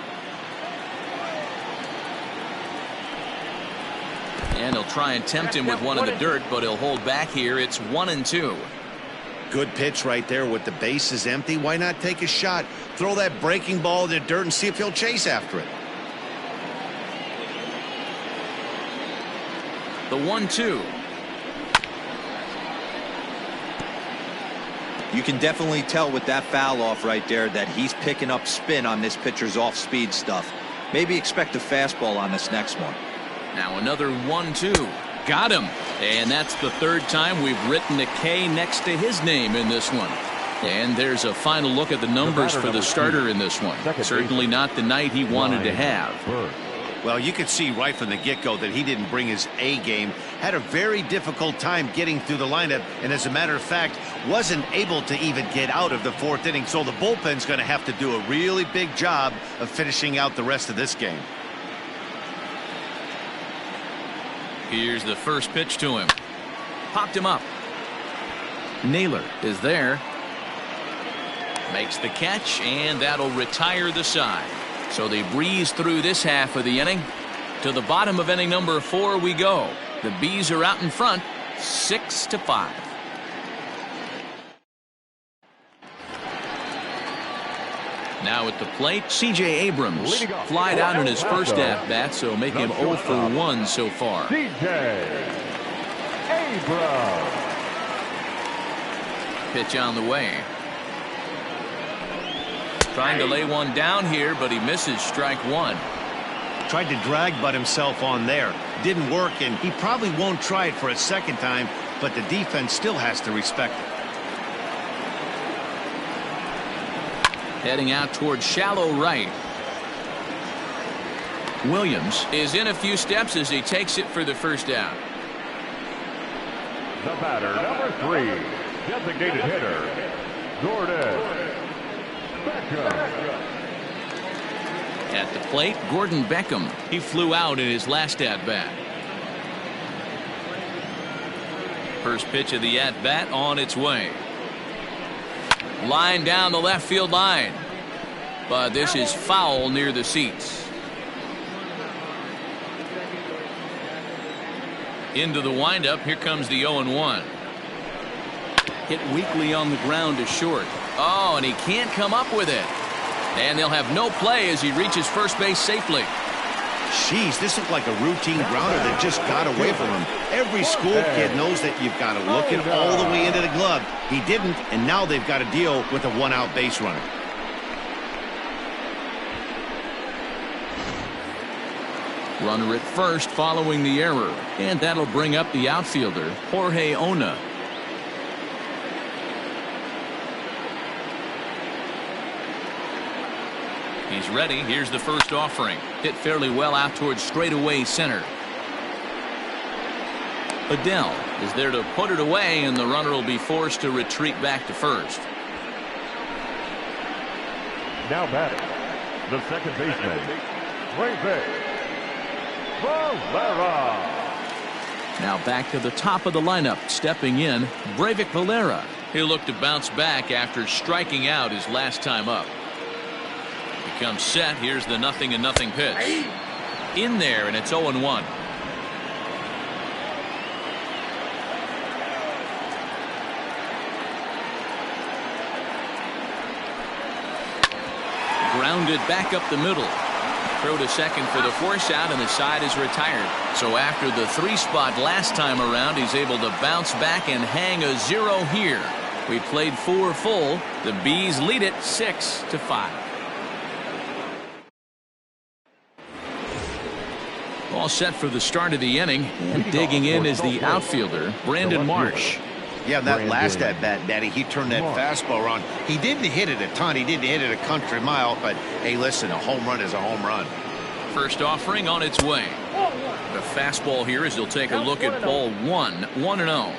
And he'll try and tempt him with one in the dirt, but he'll hold back here. It's 1-2. Good pitch right there with the bases empty. Why not take a shot? Throw that breaking ball in the dirt and see if he'll chase after it. The 1-2. You can definitely tell with that foul off right there that he's picking up spin on this pitcher's off-speed stuff. Maybe expect a fastball on this next one. Now another 1-2. Got him. And that's the third time we've written a K next to his name in this one. And there's a final look at the numbers for the starter in this one. Certainly not the night he wanted to have. Well, you could see right from the get-go that he didn't bring his A game. Had a very difficult time getting through the lineup, and as a matter of fact, wasn't able to even get out of the fourth inning. So the bullpen's going to have to do a really big job of finishing out the rest of this game. Here's the first pitch to him. Popped him up. Naylor is there. Makes the catch, and that'll retire the side. So they breeze through this half of the inning. To the bottom of inning number 4 we go. The Bees are out in front, 6-5. Now at the plate, C.J. Abrams flied out in his first at-bat, so make him 0 for 1 so far. C.J. Abrams. Pitch on the way. Trying to lay one down here, but he misses strike 1. Tried to drag butt himself on there. Didn't work, and he probably won't try it for a second time, but the defense still has to respect it. Heading out towards shallow right. Williams is in a few steps as he takes it for the first out. The batter, number 3, designated hitter, Gordon Beckham. At the plate, Gordon Beckham. He flew out in his last at-bat. First pitch of the at-bat on its way. Line down the left field line. But this is foul near the seats. Into the windup. Here comes the 0-1. Hit weakly on the ground to short. Oh, and he can't come up with it. And they'll have no play as he reaches first base safely. Jeez, this looked like a routine grounder that just got away from him. Every school kid knows that you've got to look it all the way into the glove. He didn't, and now they've got to deal with a one-out base runner. Runner at first following the error, and that'll bring up the outfielder, Jorge Ona. He's ready. Here's the first offering. Hit fairly well out towards straightaway center. Adele is there to put it away, and the runner will be forced to retreat back to first. Now batting, the second baseman, Breivik Valera. Now back to the top of the lineup. Stepping in, Breivik Valera. He'll look to bounce back after striking out his last time up. Comes set. Here's the 0-0 pitch. In there, and it's 0-1. Grounded back up the middle. Throw to second for the force out, and the side is retired. So after the 3-spot last time around, he's able to bounce back and hang a 0 here. We played 4 full. The Bees lead it 6-5. All set for the start of the inning, and digging in is the outfielder, Brandon Marsh. Yeah, that last at-bat, Daddy, he turned that fastball around. He didn't hit it a ton. He didn't hit it a country mile, but hey, listen, a home run is a home run. First offering on its way. The fastball here as he'll take a look at ball 1, 1-0.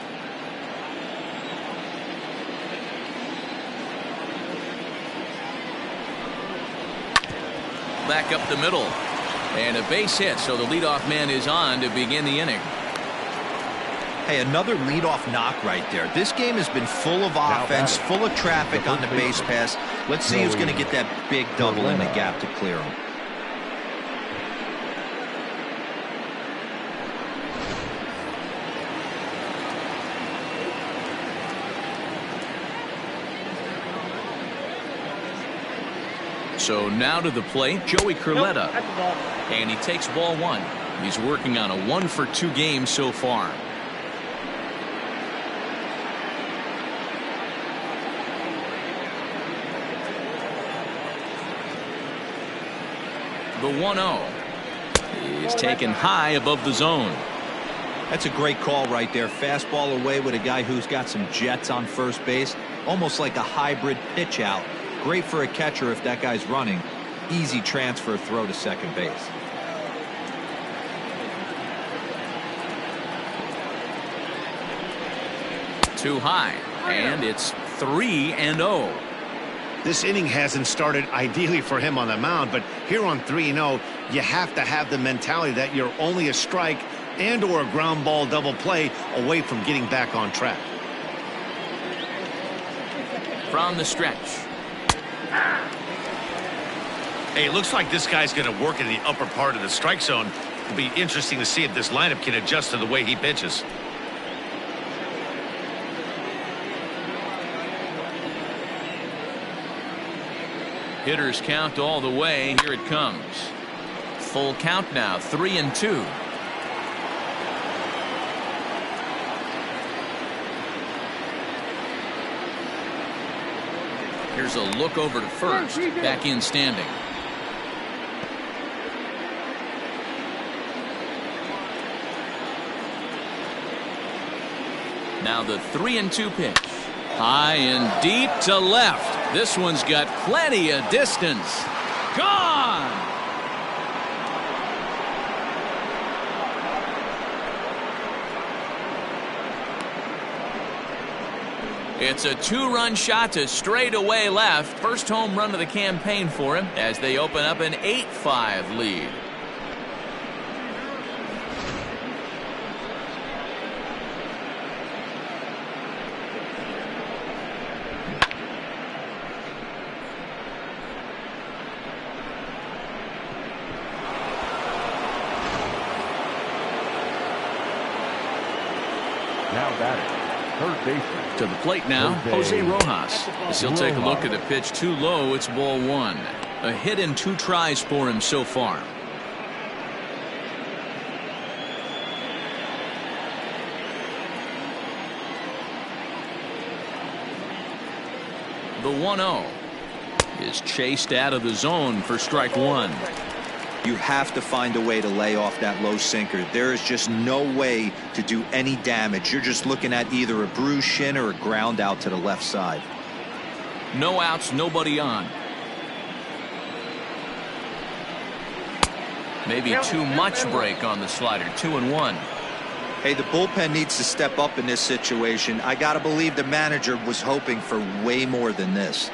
Back up the middle. And a base hit, so the leadoff man is on to begin the inning. Hey, another leadoff knock right there. This game has been full of offense, full of traffic on the base pass. Let's see who's going to get that big double in the gap to clear him. So now to the plate, Joey Curletta. And he takes ball 1. He's working on a 1-for-2 game so far. The 1-0 is taken high above the zone. That's a great call right there. Fastball away with a guy who's got some jets on first base. Almost like a hybrid pitch out. Great for a catcher if that guy's running. Easy transfer throw to second base. Too high, and it's 3-0. This inning hasn't started ideally for him on the mound, but here on 3-0, you have to have the mentality that you're only a strike and or a ground ball double play away from getting back on track. From the stretch. Hey, it looks like this guy's going to work in the upper part of the strike zone. It'll be interesting to see if this lineup can adjust to the way he pitches. Hitters count all the way. Here it comes. Full count now. 3-2. Here's a look over to first. Back in standing. Now the 3-2 pitch. High and deep to left. This one's got plenty of distance. Gone! It's a 2-run shot to straightaway left. First home run of the campaign for him as they open up an 8-5 lead. Now batting, third baseman. To the plate now, Jose Rojas. As he'll take a look at the pitch too low, it's ball 1. A hit and 2 tries for him so far. The 1-0 is chased out of the zone for strike 1. You have to find a way to lay off that low sinker. There is just no way to do any damage. You're just looking at either a bruised shin or a ground out to the left side. No outs, nobody on. Maybe too much break on the slider. 2-1. Hey, the bullpen needs to step up in this situation. I gotta believe the manager was hoping for way more than this.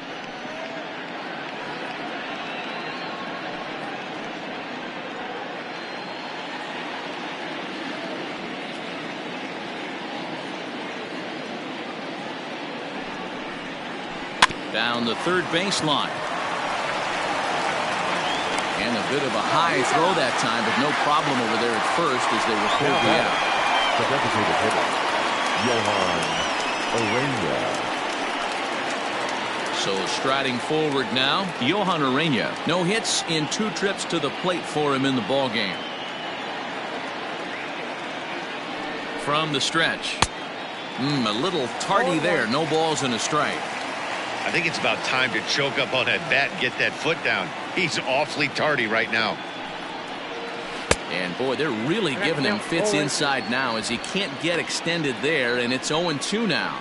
Down the third baseline. And a bit of a high throw that time, but no problem over there at first as they record the out. The designated hitter, Johan Urena. So striding forward now, Johan Urena. No hits in 2 trips to the plate for him in the ballgame. From the stretch. A little tardy there. No balls and a strike. I think it's about time to choke up on that bat and get that foot down. He's awfully tardy right now. And boy, they're really giving him fits inside now as he can't get extended there, and it's 0-2 now.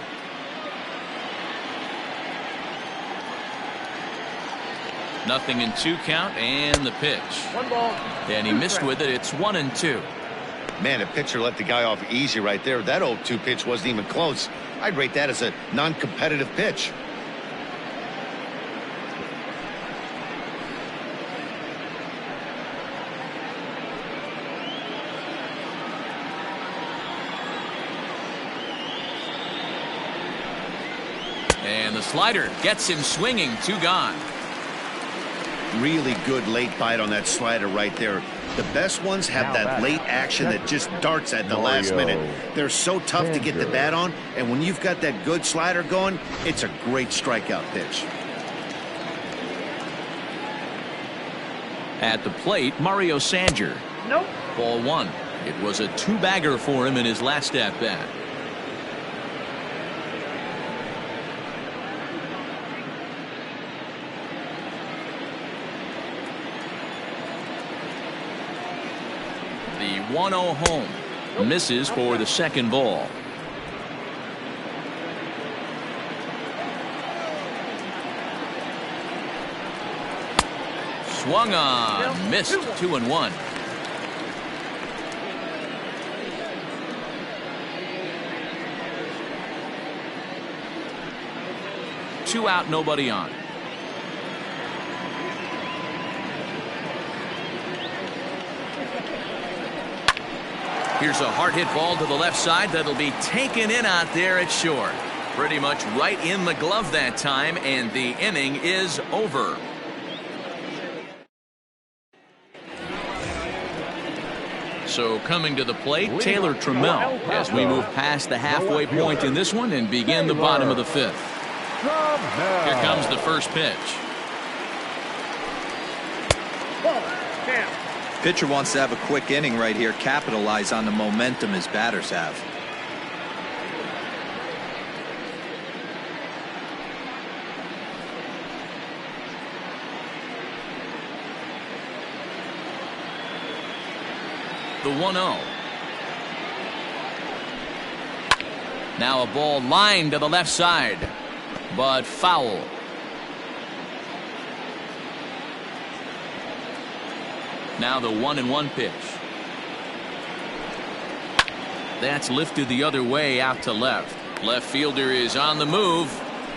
Nothing in 2 count, and the pitch. 1 ball. And he missed with it. It's 1-2. Man, a pitcher let the guy off easy right there. That 0-2 pitch wasn't even close. I'd rate that as a non-competitive pitch. And the slider gets him swinging. 2 gone. Really good late bite on that slider right there. The best ones have that late action that just darts at the last minute. They're so tough to get the bat on, and when you've got that good slider going, it's a great strikeout pitch. At the plate, Mario Sanger. Nope. Ball 1. It was a 2-bagger for him in his last at-bat. 1-0 home. Misses for the second ball. Swung on, missed. 2-1. Two out, nobody on. Here's a hard hit ball to the left side that'll be taken in out there at short. Pretty much right in the glove that time, and the inning is over. So coming to the plate, Taylor Trammell, as we move past the halfway point in this one and begin the bottom of the fifth. Here comes the first pitch. Pitcher wants to have a quick inning right here, capitalize on the momentum his batters have. The 1-0. Now a ball lined to the left side, but foul. Now the 1-1 pitch. That's lifted the other way out to left. Left fielder is on the move.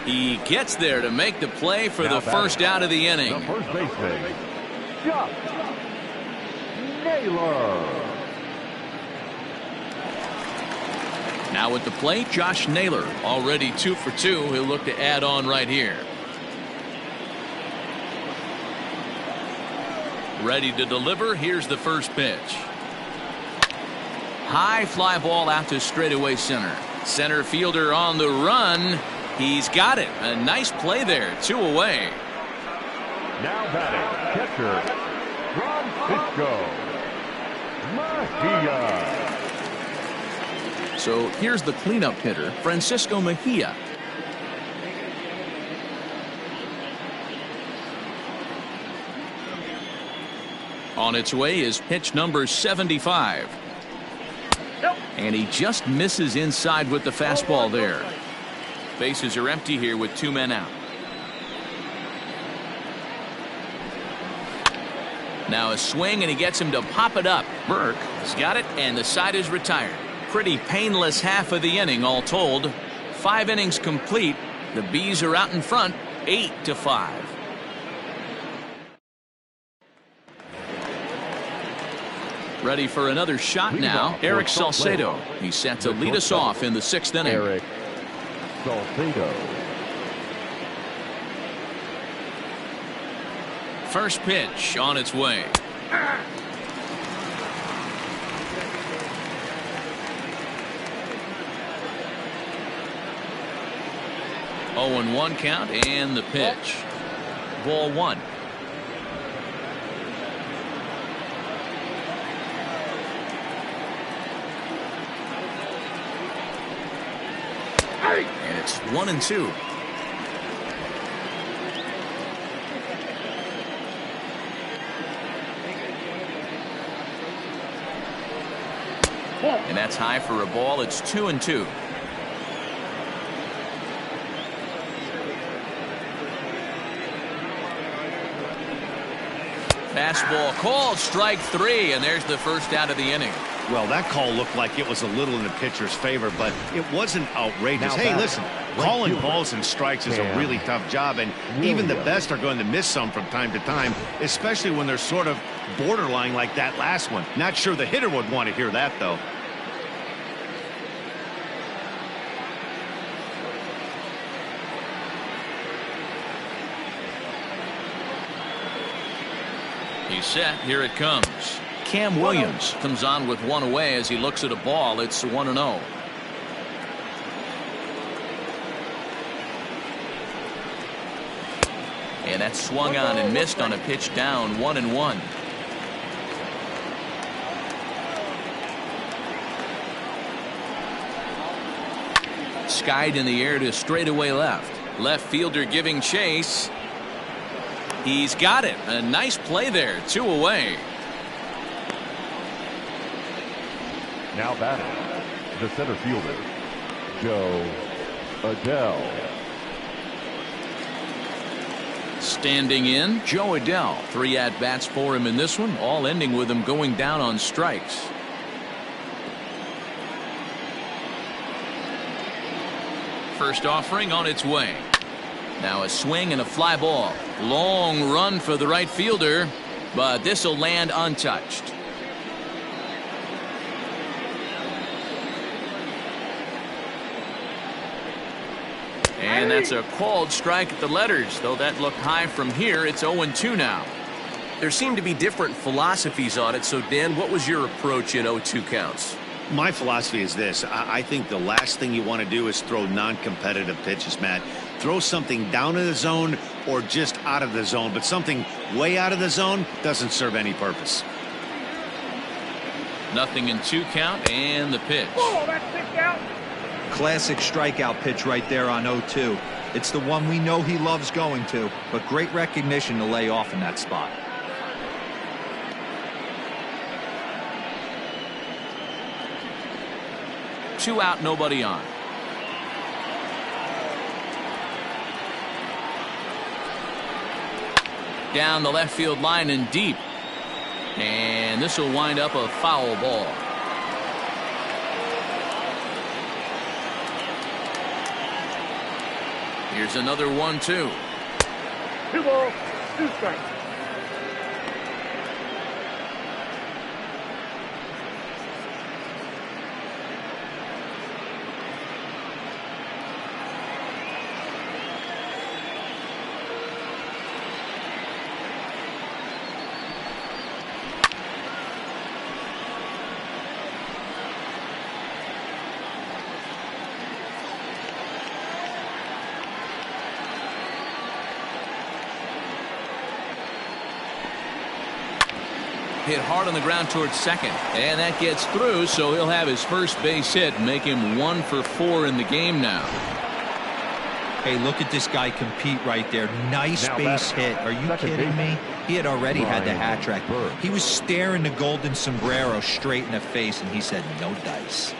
He gets there to make the play for the first out of the inning. The first baseman, Josh Naylor. Now at the plate, Josh Naylor, already 2 for 2. He'll look to add on right here. Ready to deliver. Here's the first pitch. High fly ball out to straightaway center. Center fielder on the run. He's got it. A nice play there. 2 away. Now batting, catcher, Francisco Mejia. So here's the cleanup hitter, Francisco Mejia. On its way is pitch number 75. And he just misses inside with the fastball there. Bases are empty here with 2 men out. Now a swing, and he gets him to pop it up. Burke has got it, and the side is retired. Pretty painless half of the inning all told. 5 innings complete. The Bees are out in front, 8-5. Ready for another shot now, Eric Salcedo. He's set to lead us off in the 6th inning. Eric Salcedo. First pitch on its way. Oh, 0-1 count, and the pitch. Ball 1. And it's 1-2. And that's high for a ball. It's 2-2. Fastball called, strike 3, and there's the first out of the inning. Well, that call looked like it was a little in the pitcher's favor, but it wasn't outrageous. Hey, listen, calling balls and strikes is a really tough job, and even the best are going to miss some from time to time, especially when they're sort of borderline like that last one. Not sure the hitter would want to hear that, though. He's set. Here it comes. Cam Williams comes on with 1 away as he looks at a ball. It's 1-0. And that's swung on and missed on a pitch down. 1-1. Skied in the air to straightaway left. Left fielder giving chase. He's got it. A nice play there. 2 away. Now batting, the center fielder, Joe Adele. Standing in, Joe Adele. 3 at-bats for him in this one, all ending with him going down on strikes. First offering on its way. Now a swing and a fly ball. Long run for the right fielder, but this will land untouched. And that's a called strike at the letters, though that looked high from here. It's 0-2 now. There seem to be different philosophies on it. So, Dan, what was your approach in 0-2 counts? My philosophy is this. I think the last thing you want to do is throw non-competitive pitches, Matt. Throw something down in the zone or just out of the zone, but something way out of the zone doesn't serve any purpose. 0-2 count, and the pitch. Oh, that's picked out. Classic strikeout pitch right there on 0-2. It's the one we know he loves going to, but great recognition to lay off in that spot. Two out, nobody on. Down the left field line and deep. And this will wind up a foul ball. Here's another 1-2. 2 balls, 2 strikes. Hit hard on the ground towards second, and that gets through, so he'll have his first base hit and make him 1 for 4 in the game now. Hey, look at this guy compete right there. Nice base hit. Are you kidding me? He had already had the hat trick. He was staring the golden sombrero straight in the face, and he said, no dice.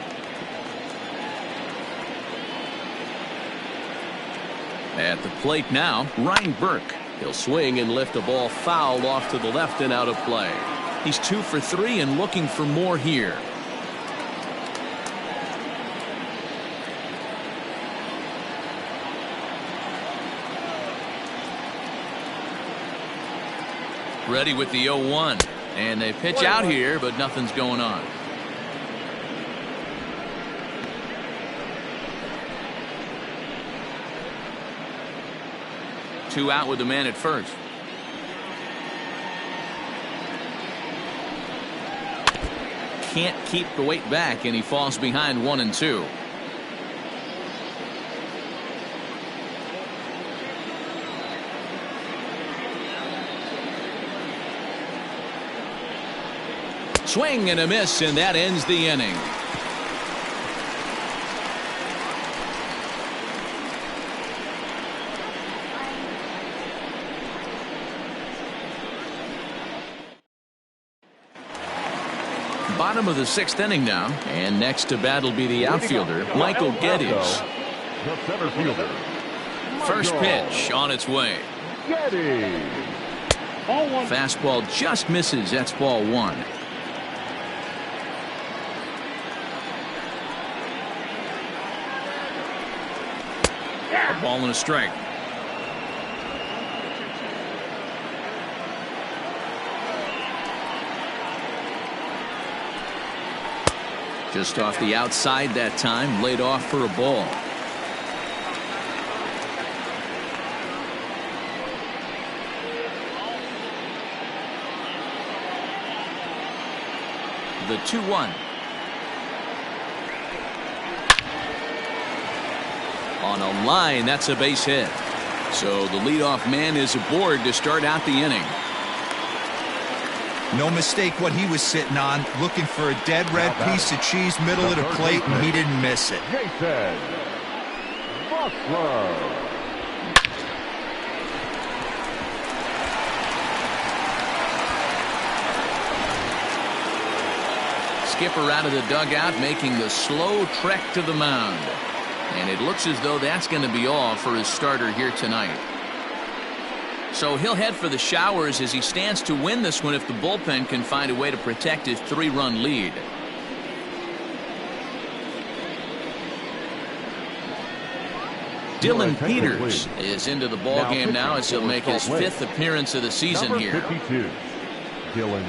At the plate now, Ryan Burke. He'll swing and lift a ball foul off to the left and out of play. He's 2 for 3 and looking for more here. Ready with the 0-1, and they pitch out here, but nothing's going on. Two out with the man at first. Can't keep the weight back, and he falls behind 1-2. Swing and a miss, and that ends the inning. Bottom of the 6th inning now, and next to bat will be the outfielder, Michael Geddes. The center fielder, First pitch on its way. Geddes. Fastball just misses. That's ball 1. A ball and a strike. Just off the outside that time, laid off for a ball. The 2-1. On a line, that's a base hit. So the leadoff man is aboard to start out the inning. No mistake what he was sitting on, looking for a dead red piece of cheese middle of the plate, and he didn't miss it. Jason Buckler. skipper out of the dugout, making the slow trek to the mound. And it looks as though that's going to be all for his starter here tonight. So he'll head for the showers as he stands to win this one if the bullpen can find a way to protect his 3-run lead. Dylan Peters is into the ball game now as he'll make his 5th appearance of the season here. 52, Dylan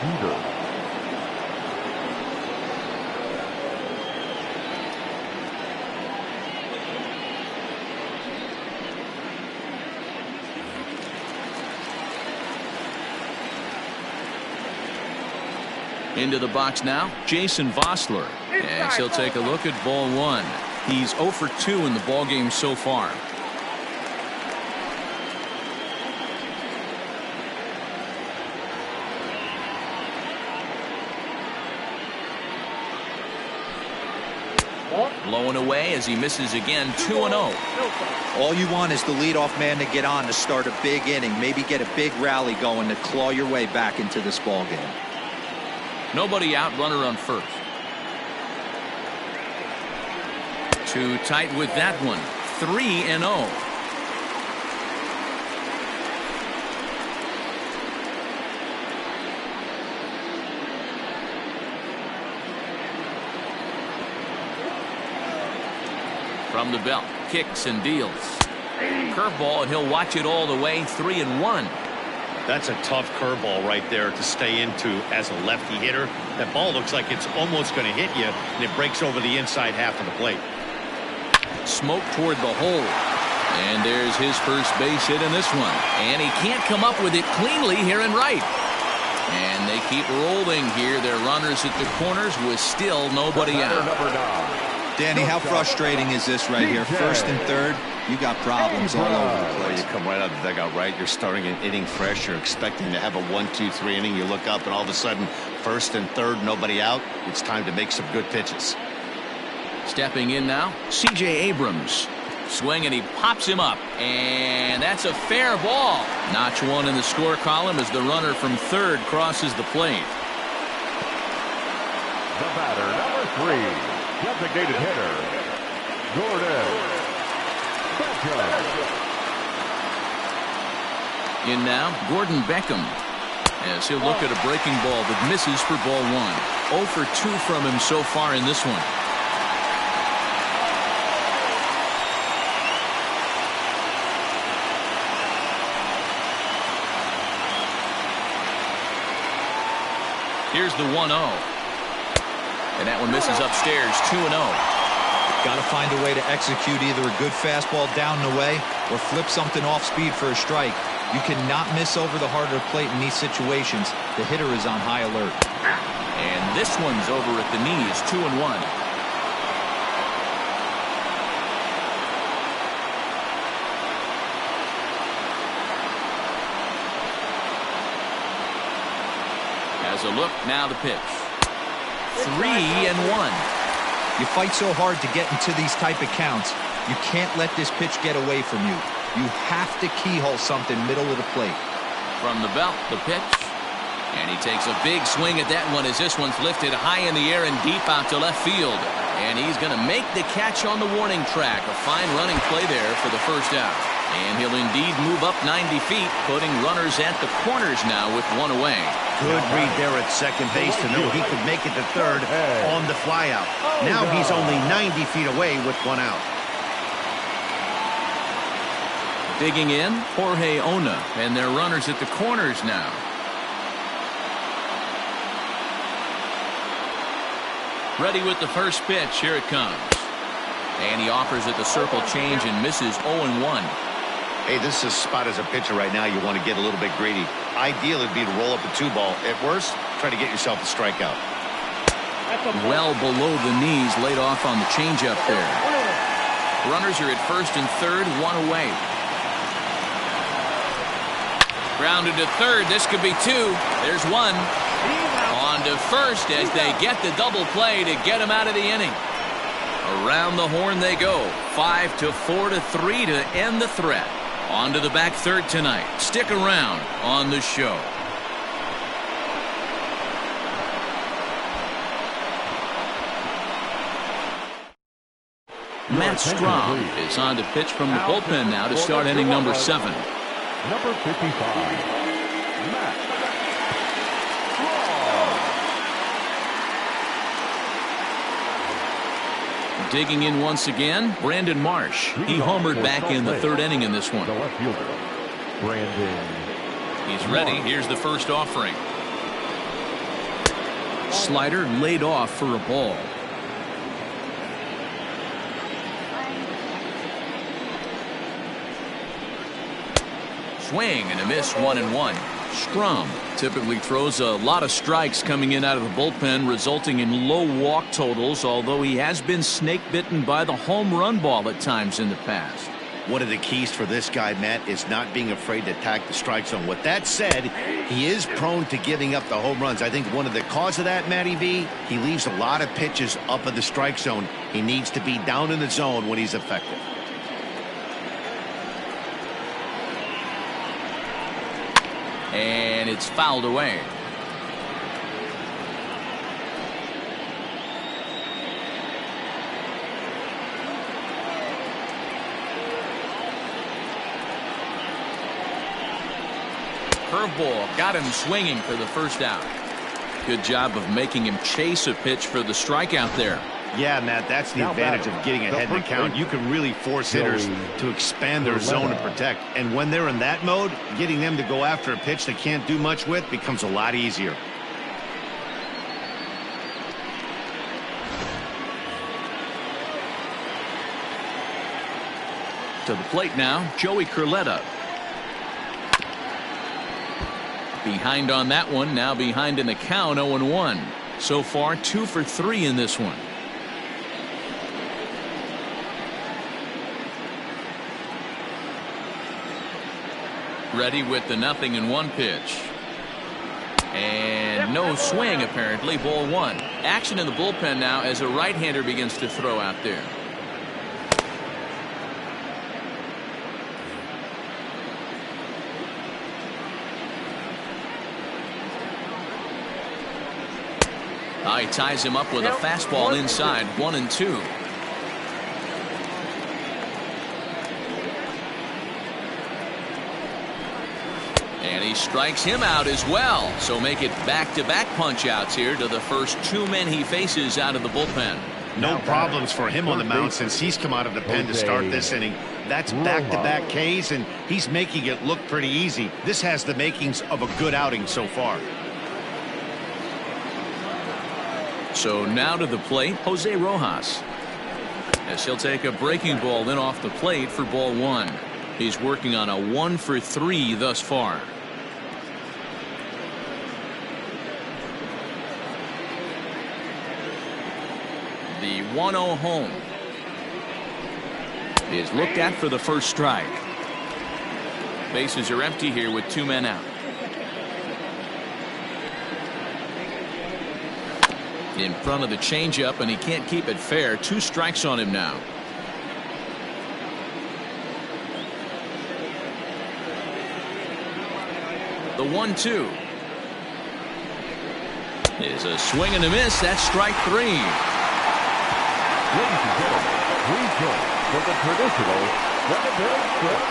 Peters. Into the box now, Jason Vossler, as he'll take a look at ball 1. He's 0 for 2 in the ball game so far. Blowing away as he misses again, 2-0. All you want is the leadoff man to get on to start a big inning, maybe get a big rally going to claw your way back into this ball game. Nobody out, runner on first. Too tight with that one. 3-0. From the belt, kicks and deals. Curveball, and he'll watch it all the way. 3-1. That's a tough curveball right there to stay into as a lefty hitter. That ball looks like it's almost going to hit you, and it breaks over the inside half of the plate. Smoke toward the hole. And there's his first base hit in this one. And he can't come up with it cleanly here in right. And they keep rolling here. Their runners at the corners with still nobody out. Danny, how frustrating is this right here? First and third, you got problems all over the place. You come right out of the dugout, right? You're starting an inning fresh. You're expecting to have a 1-2-3 inning. You look up, and all of a sudden, first and third, nobody out. It's time to make some good pitches. Stepping in now, C.J. Abrams. Swing, and he pops him up. And that's a fair ball. Notch 1 in the score column as the runner from third crosses the plate. The batter, number 3. Designated hitter, Gordon Beckham. In now, Gordon Beckham, as he'll look at a breaking ball that misses for ball 1. 0 for 2 from him so far in this one. Here's the 1-0. And that one misses upstairs, 2-0. Got to find a way to execute either a good fastball down and away or flip something off speed for a strike. You cannot miss over the heart of the plate in these situations. The hitter is on high alert. And this one's over at the knees, 2-1. As a look, now the pitch. 3-1. You fight so hard to get into these type of counts. You can't let this pitch get away from you. You have to keyhole something middle of the plate. From the belt, the pitch. And he takes a big swing at that one as this one's lifted high in the air and deep out to left field. And he's going to make the catch on the warning track. A fine running play there for the first out. And he'll indeed move up 90 feet, putting runners at the corners now with 1 away. Good read there at second base to know he could make it to third on the flyout. Now he's only 90 feet away with 1 out. Digging in, Jorge Ona, and their runners at the corners now. Ready with the first pitch. Here it comes. And he offers it the circle change and misses 0-1. Hey, this is a spot as a pitcher right now. You want to get a little bit greedy. Ideal would be to roll up a 2-ball. At worst, try to get yourself a strikeout. Well below the knees, laid off on the changeup there. Runners are at first and third, 1 away. Grounded to third. This could be 2. There's 1. On to first as they get the double play to get him out of the inning. Around the horn they go. 5-4-3 to end the threat. On to the back third tonight. Stick around on the show. Matt Strahm is on to pitch from the bullpen now to start inning number 7. Number 55, Matt Strahm. Digging in once again, Brandon Marsh. He homered back in the 3rd inning in this one. The left fielder, Brandon. He's ready. Here's the first offering. Slider laid off for a ball. Swing and a miss, 1-1. Strahm typically throws a lot of strikes coming in out of the bullpen, resulting in low walk totals, although he has been snake bitten by the home run ball at times in the past. One of the keys for this guy, Matt, is not being afraid to attack the strike zone. With that said, he is prone to giving up the home runs. I think one of the cause of that, Matty V, he leaves a lot of pitches up in the strike zone. He needs to be down in the zone when he's effective. And it's fouled away. Curveball got him swinging for the first out. Good job of making him chase a pitch for the strikeout there. Yeah, Matt, that's the advantage of getting ahead in the count. You can really force hitters to expand their zone and protect. And when they're in that mode, getting them to go after a pitch they can't do much with becomes a lot easier. To the plate now, Joey Curletta. Behind on that one, now behind in the count, 0-1. So far, 2 for 3 in this one. Ready with the 0-1 pitch. And no swing, apparently. Ball 1. Action in the bullpen now as a right-hander begins to throw out there. He ties him up with a fastball inside, 1-2. And he strikes him out as well. So make it back-to-back punch-outs here to the first 2 men he faces out of the bullpen. No problems for him on the mound since he's come out of the pen to start this inning. That's back-to-back Ks, and he's making it look pretty easy. This has the makings of a good outing so far. So now to the plate, Jose Rojas. As he'll take a breaking ball in off the plate for ball 1. He's working on a 1 for 3 thus far. The 1-0 home is looked at for the first strike. Bases are empty here with 2 men out. In front of the changeup, and he can't keep it fair. 2 strikes on him now. The 1-2 is a swing and a miss. That's strike 3. Ladies and gentlemen, please join for the traditional secondary stretch.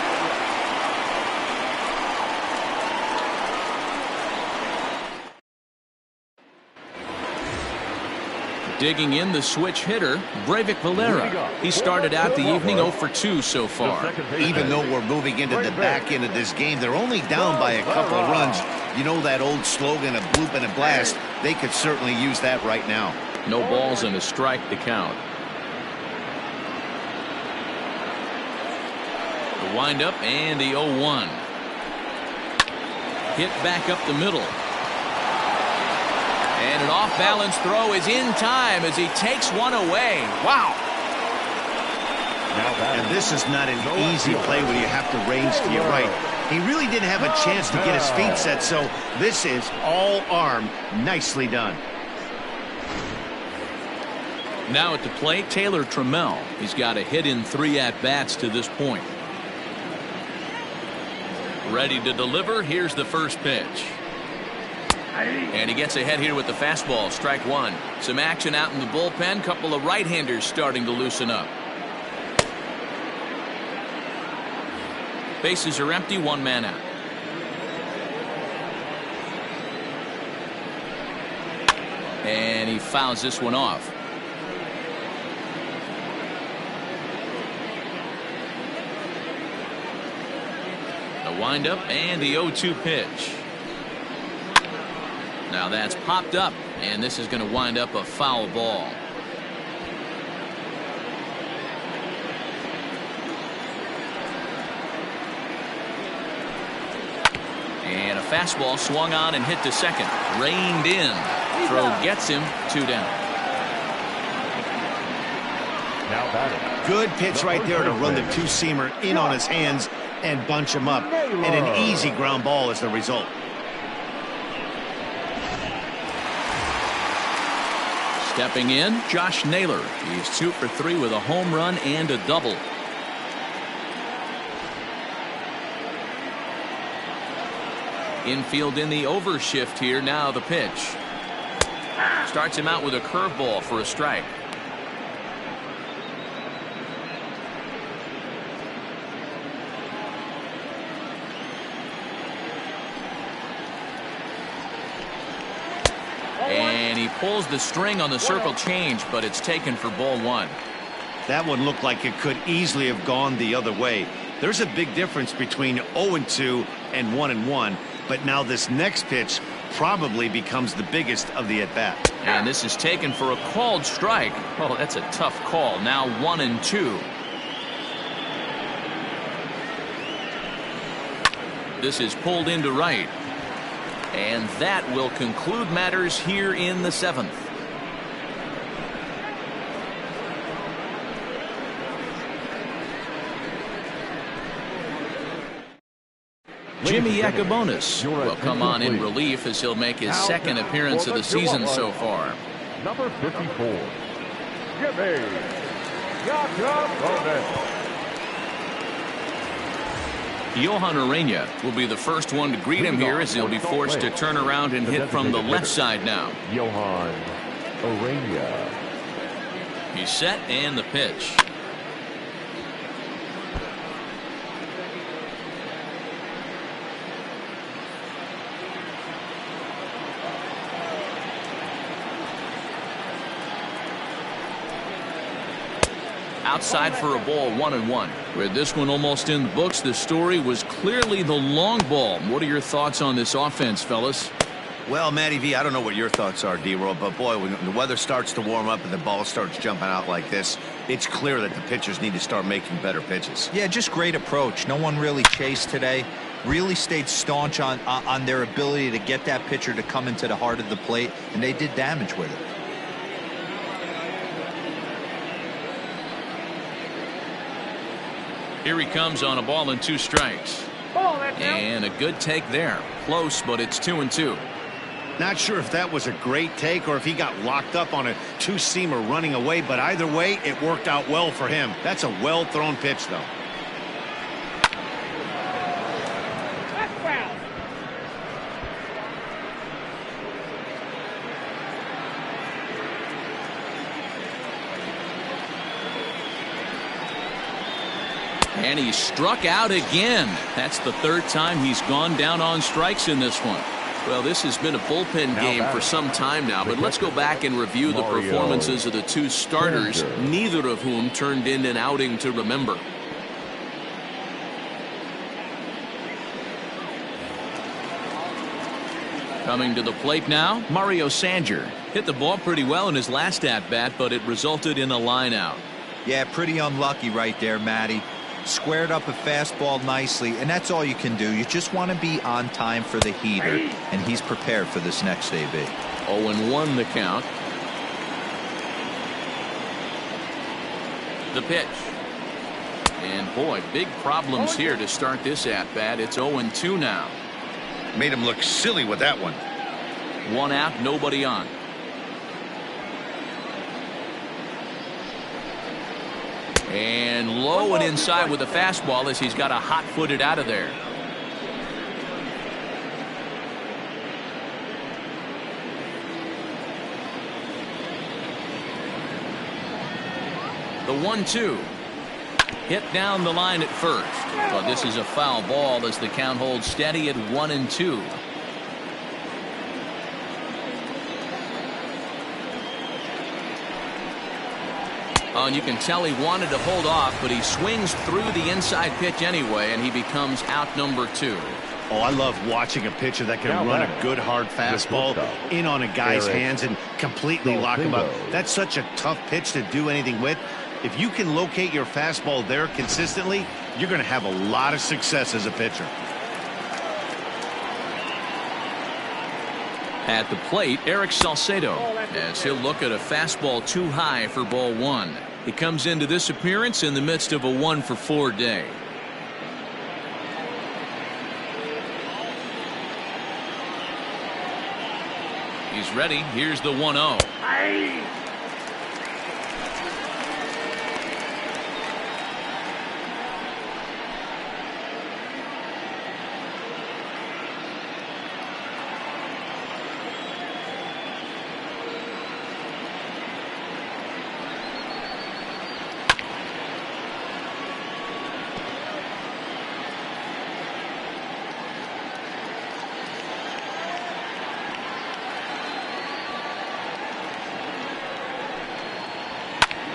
Digging in, the switch hitter, Breivik Valera. He started out the evening 0 for 2 so far. Even though we're moving into the back end of this game, they're only down by a couple of runs. You know that old slogan, a bloop and a blast. They could certainly use that right now. No balls and a strike to count. The windup and the 0-1. Hit back up the middle. And an off-balance throw is in time as he takes one away. Wow. And this is not an easy play when you have to range to your right. He really didn't have a chance to get his feet set, so this is all arm. Nicely done. Now at the plate, Taylor Trammell. He's got a hit in 3 at-bats to this point. Ready to deliver. Here's the first pitch. And he gets ahead here with the fastball, strike 1. Some action out in the bullpen. Couple of right-handers starting to loosen up. Bases are empty, one man out. And he fouls this one off. The windup and the 0-2 pitch. Now that's popped up, and this is going to wind up a foul ball. And a fastball swung on and hit to second. Reined in. Throw gets him, 2 down. Now batting. Good pitch right there to run the two-seamer in on his hands and bunch him up. And an easy ground ball as the result. Stepping in, Josh Naylor. He's 2 for 3 with a home run and a double. Infield in the overshift here. Now the pitch. Starts him out with a curveball for a strike. And he pulls the string on the circle change, but it's taken for ball 1. That one looked like it could easily have gone the other way. There's a big difference between 0-2 and 1-1, but now this next pitch probably becomes the biggest of the at-bat. And this is taken for a called strike. Oh, that's a tough call. Now 1-2. This is pulled into right. And that will conclude matters here in the 7th. Jimmy Yacobonis will come on in relief as he'll make his second appearance of the season so far. Number 54, Jimmy Yacobonis. Johan Urena will be the first one to greet him here as he'll be forced to turn around and hit from the left side now. Johan Urena. He's set and the pitch. Outside for a ball, 1-1. With this one almost in the books, the story was clearly the long ball. What are your thoughts on this offense, fellas? Well, Matty V, I don't know what your thoughts are, D-Roll, but boy, when the weather starts to warm up and the ball starts jumping out like this, it's clear that the pitchers need to start making better pitches. Yeah, just great approach. No one really chased today. Really stayed staunch on their ability to get that pitcher to come into the heart of the plate, and they did damage with it. Here he comes on a ball and 2 strikes. And a good take there. Close, but it's 2-2. Not sure if that was a great take or if he got locked up on a two-seamer running away, but either way, it worked out well for him. That's a well-thrown pitch, though. That's foul. And he struck out again. That's the 3rd time he's gone down on strikes in this one. Well, this has been a bullpen game for some time now, but let's go back and review the performances of the 2 starters, neither of whom turned in an outing to remember. Coming to the plate now, Mario Sanger. Hit the ball pretty well in his last at-bat, but it resulted in a line out. Yeah, pretty unlucky right there, Matty. Squared up a fastball nicely, and that's all you can do. You just want to be on time for the heater, and he's prepared for this next AB. 0-1 the count. The pitch. And boy, big problems here to start this at-bat. It's 0-2 now. Made him look silly with that one. 1 out, nobody on. And low and inside with a fastball as he's got a hot-footed out of there. The 1-2. Hit down the line at first. But this is a foul ball as the count holds steady at 1-2. Oh, and you can tell he wanted to hold off, but he swings through the inside pitch anyway, and he becomes out number 2. Oh, I love watching a pitcher that can run a good hard fastball in on a guy's hands and completely lock him up. That's such a tough pitch to do anything with. If you can locate your fastball there consistently, you're going to have a lot of success as a pitcher. At the plate, Eric Salcedo, as he'll look at a fastball too high for ball 1. He comes into this appearance in the midst of a 1-for-4 day. He's ready. Here's the 1-0.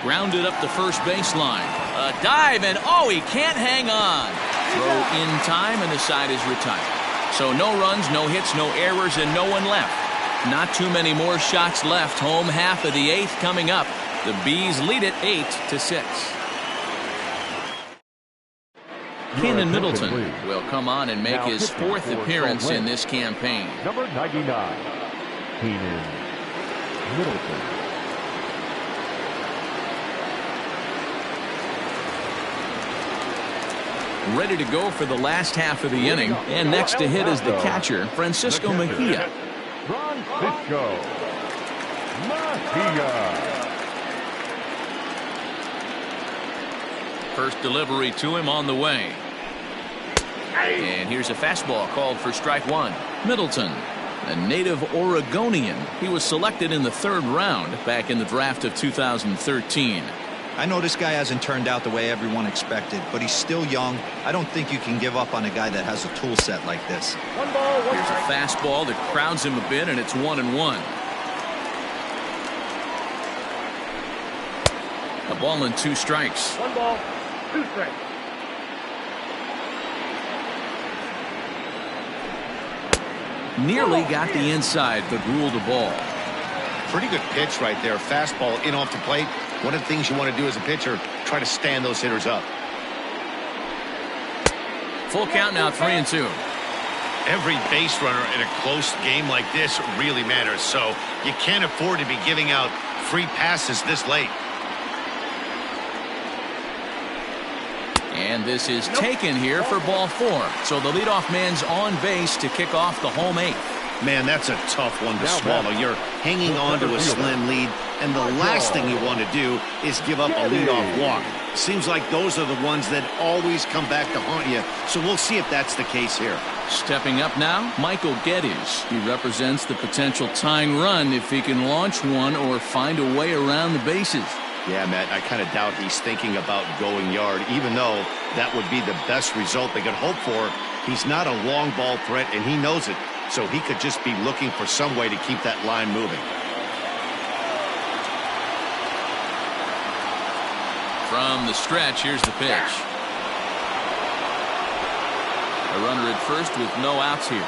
Grounded up the first baseline. A dive, and oh, he can't hang on. Throw in time, and the side is retired. So no runs, no hits, no errors, and no one left. Not too many more shots left. Home half of the 8th coming up. The Bees lead it 8-6. Keenan Middleton will come on and make his 4th appearance in this campaign. Number 99, Keenan Middleton. Ready to go for the last half of the inning. And next to hit is the catcher, Francisco Mejia. Francisco Mejia. First delivery to him on the way. And here's a fastball called for strike 1. Middleton, a native Oregonian. He was selected in the 3rd round back in the draft of 2013. I know this guy hasn't turned out the way everyone expected, but he's still young. I don't think you can give up on a guy that has a tool set like this. One ball, one Here's a strike. fastball that crowds him a bit, and it's 1-1. A ball and 2 strikes. One ball, 2 strikes. Nearly got the inside, but ruled the ball. Pretty good pitch right there. Fastball in off the plate. One of the things you want to do as a pitcher, try to stand those hitters up. Full count now, 3-2. Every base runner in a close game like this really matters, so you can't afford to be giving out free passes this late. And this is taken here for ball 4. So the leadoff man's on base to kick off the home 8th. Man, that's a tough one to swallow. You're hanging on to a slim lead, and the last thing you want to do is give up a leadoff walk. Seems like those are the ones that always come back to haunt you, so we'll see if that's the case here. Stepping up now, Michael Geddes. He represents the potential tying run if he can launch one or find a way around the bases. Yeah, Matt, I kind of doubt he's thinking about going yard, even though that would be the best result they could hope for. He's not a long ball threat, and he knows it. So he could just be looking for some way to keep that line moving. From the stretch, here's the pitch. A runner at first with no outs here.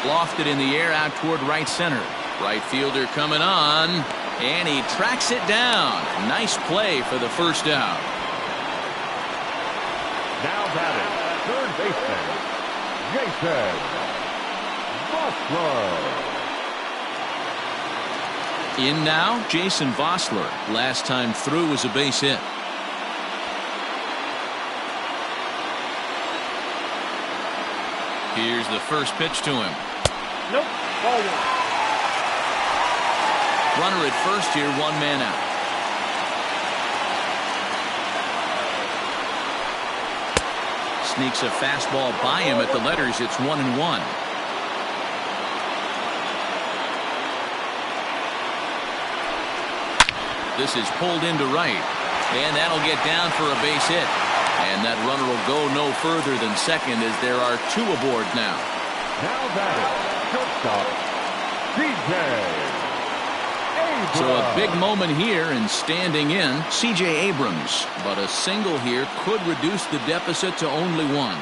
Lofted in the air out toward right center. Right fielder coming on, and he tracks it down. Nice play for the first out. Now batting, third baseman, Jason Vossler. In now, Jason Vossler. Last time through was a base hit. Here's the first pitch to him. Nope, ball 1. Runner at first here, 1 man out. Sneaks a fastball by him at the letters. It's 1-1. This is pulled into right. And that'll get down for a base hit. And that runner will go no further than second as there are two aboard now. Now batting, shortstop, C.J. So a big moment here and standing in C.J. Abrams. But a single here could reduce the deficit to only one.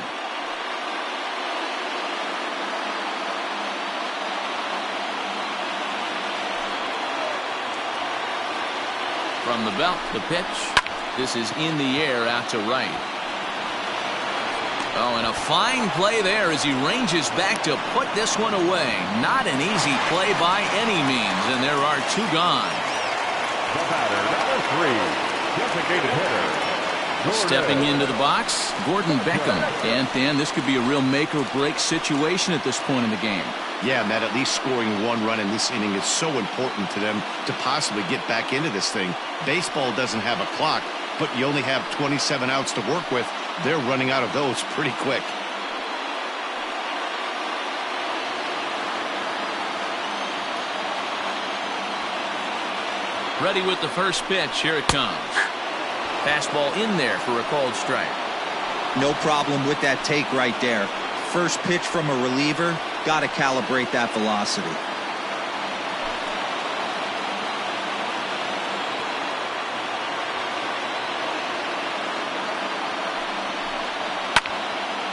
From the belt, the pitch. This is in the air out to right. Oh, and a fine play there as he ranges back to put this one away. Not an easy play by any means, and there are two gone. The batter, number 3, designated hitter. Stepping into the box, Gordon Beckham. And Dan, this could be a real make-or-break situation at this point in the game. Yeah, Matt, at least scoring one run in this inning is so important to them to possibly get back into this thing. Baseball doesn't have a clock, but you only have 27 outs to work with. They're running out of those pretty quick. Ready with the first pitch. Here it comes. Fastball in there for a called strike. No problem with that take right there. First pitch from a reliever, got to calibrate that velocity.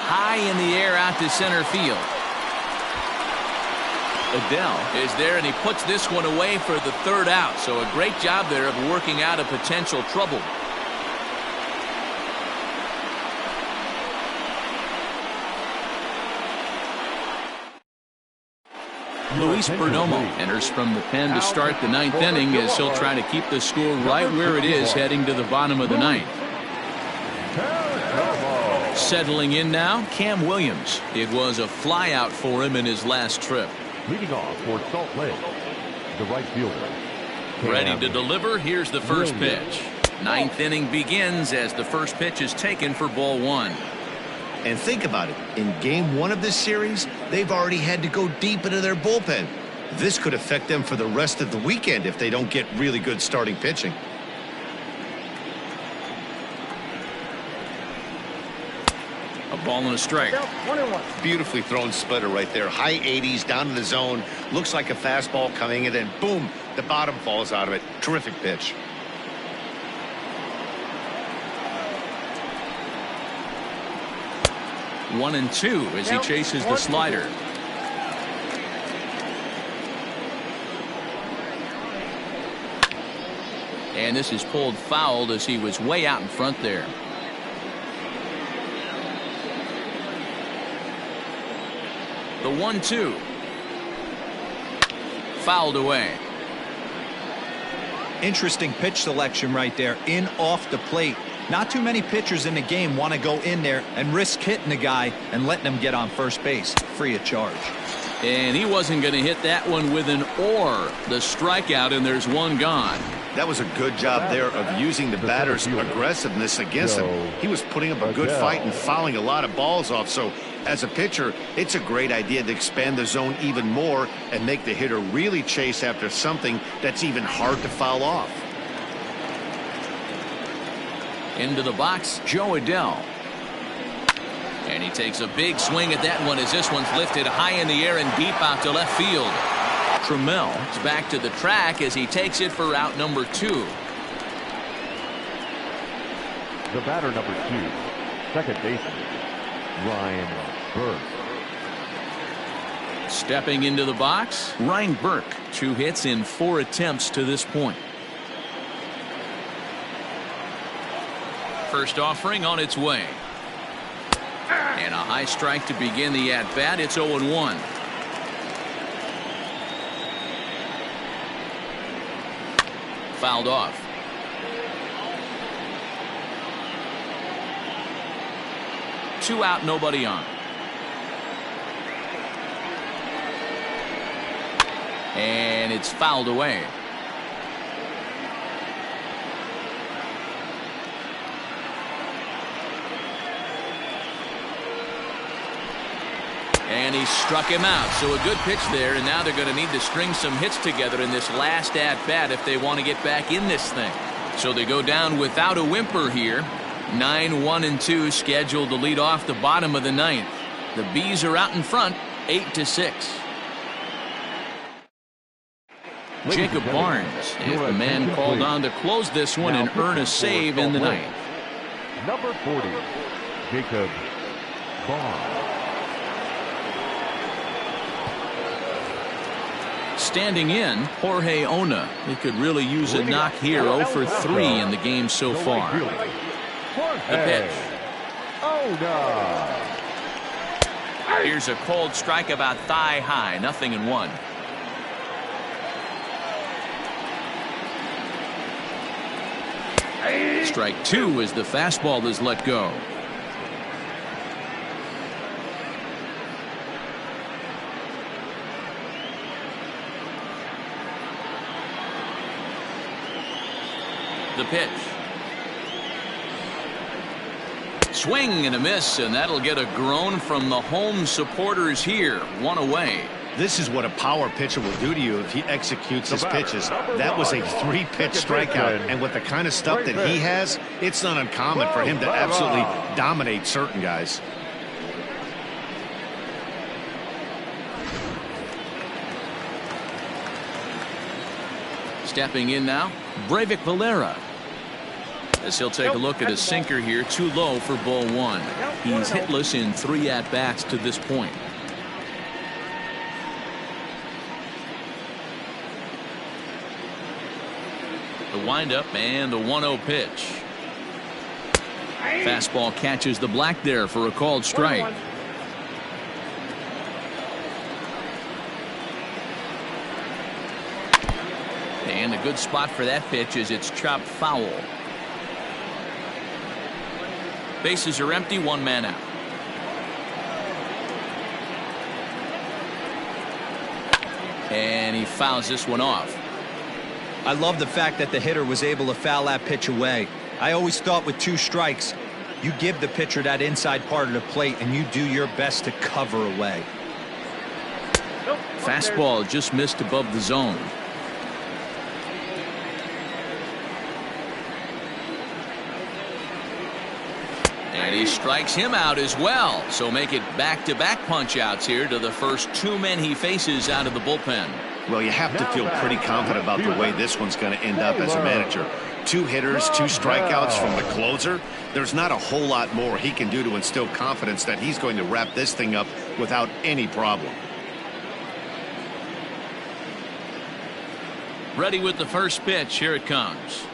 High in the air out to center field. Adele is there, and he puts this one away for the third out. So a great job there of working out a potential trouble. Luis Perdomo enters from the pen to start the ninth inning as he'll try to keep the score right where it is heading to the bottom of the ninth. Settling in now, Cam Williams. It was a flyout for him in his last trip. Leading off for Salt Lake, the right fielder. Ready to deliver. Here's the first pitch. Ninth inning begins as the first pitch is taken for ball one. And think about it. In game one of this series, they've already had to go deep into their bullpen. This could affect them for the rest of the weekend if they don't get really good starting pitching. A ball and a strike. Beautifully thrown splitter right there. High 80s down in the zone. Looks like a fastball coming, and then boom, the bottom falls out of it. Terrific pitch. One and two as he chases the slider. And this is pulled fouled as he was way out in front there. The 1-2. Fouled away. Interesting pitch selection right there. In off the plate. Not too many pitchers in the game want to go in there and risk hitting the guy and letting him get on first base free of charge. And he wasn't going to hit that one with an or. The strikeout, and there's one gone. That was a good job there of using the batter's aggressiveness against him. He was putting up a good fight and fouling a lot of balls off. So as a pitcher, it's a great idea to expand the zone even more and make the hitter really chase after something that's even hard to foul off. Into the box, Joe Adele. And he takes a big swing at that one as this one's lifted high in the air and deep out to left field. Trammell is back to the track as he takes it for out number 2. The batter, number 2, second baseman, Ryan Burke. Stepping into the box, Ryan Burke. 2 hits in 4 attempts to this point. First offering on its way. And a high strike to begin the at-bat. It's 0-1. Fouled off. Two out, nobody on. And it's fouled away. And he struck him out. So a good pitch there, and now they're going to need to string some hits together in this last at-bat if they want to get back in this thing. So they go down without a whimper here. 9-1-2 scheduled to lead off the bottom of the ninth. The Bees are out in front, 8-6. Jacob Barnes is the man called on to close this one and earn a save in the ninth. Number 40, Jacob Barnes. Standing in, Jorge Ona. He could really use a knock here. 0 for 3 in the game so far. The pitch. Here's a cold strike about thigh high. 0-1. Strike 2 as the fastball is let go. The pitch. Swing and a miss, and that'll get a groan from the home supporters here. 1 away. This is what a power pitcher will do to you if he executes his pitches. That was a 3-pitch strikeout, and with the kind of stuff that he has, it's not uncommon for him to absolutely dominate certain guys. Stepping in now, Breivik Valera. As he'll take a look at his sinker here, too low for ball 1. He's hitless in 3 at-bats to this point. The windup and the 1-0 pitch. Fastball catches the black there for a called strike. And a good spot for that pitch is it's chopped foul. Bases are empty, 1 man out. And he fouls this one off. I love the fact that the hitter was able to foul that pitch away. I always thought with 2 strikes, you give the pitcher that inside part of the plate and you do your best to cover away. Fastball just missed above the zone. And he strikes him out as well. So make it back-to-back punch-outs here to the first 2 men he faces out of the bullpen. Well, you have to feel pretty confident about the way this one's going to end up as a manager. 2 hitters, 2 strikeouts from the closer. There's not a whole lot more he can do to instill confidence that he's going to wrap this thing up without any problem. Ready with the first pitch. Here it comes.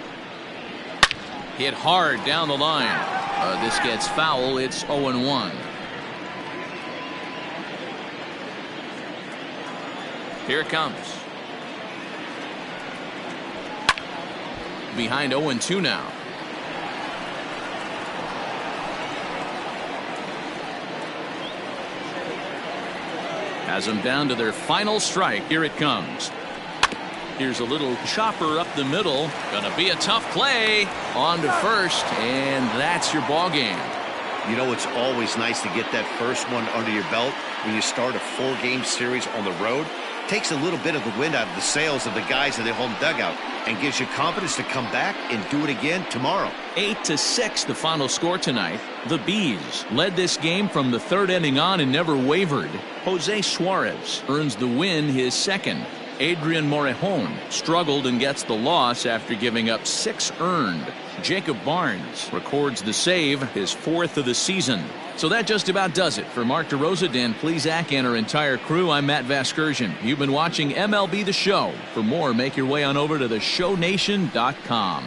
Hit hard down the line. This gets foul. It's 0-1. Here it comes. Behind 0-2 now. Has them down to their final strike. Here it comes. Here's a little chopper up the middle. Gonna be a tough play. On to first, and that's your ball game. You know, it's always nice to get that first one under your belt when you start a 4-game series on the road. Takes a little bit of the wind out of the sails of the guys in the home dugout and gives you confidence to come back and do it again tomorrow. 8-6 the final score tonight. The Bees led this game from the 3rd inning on and never wavered. Jose Suarez earns the win, his 2nd. Adrian Morejon struggled and gets the loss after giving up 6 earned. Jacob Barnes records the save, his 4th of the season. So that just about does it. For Mark DeRosa, Dan Plesac, and our entire crew, I'm Matt Vasgersian. You've been watching MLB The Show. For more, make your way on over to theshownation.com.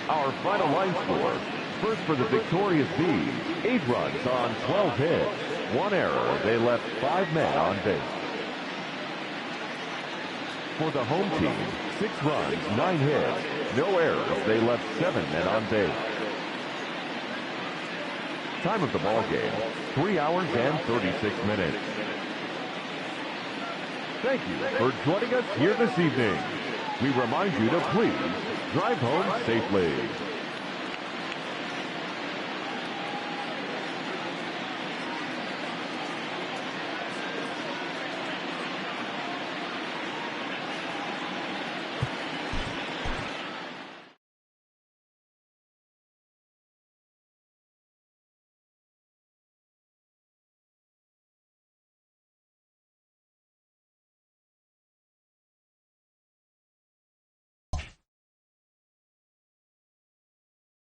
Our final line score. First for the victorious Bees, 8 runs on 12 hits. 1 error. They left 5 men on base. For the home team, 6 runs, 9 hits. No errors. They left 7 men on base. Time of the ball game, 3 hours and 36 minutes. Thank you for joining us here this evening. We remind you to please drive home safely.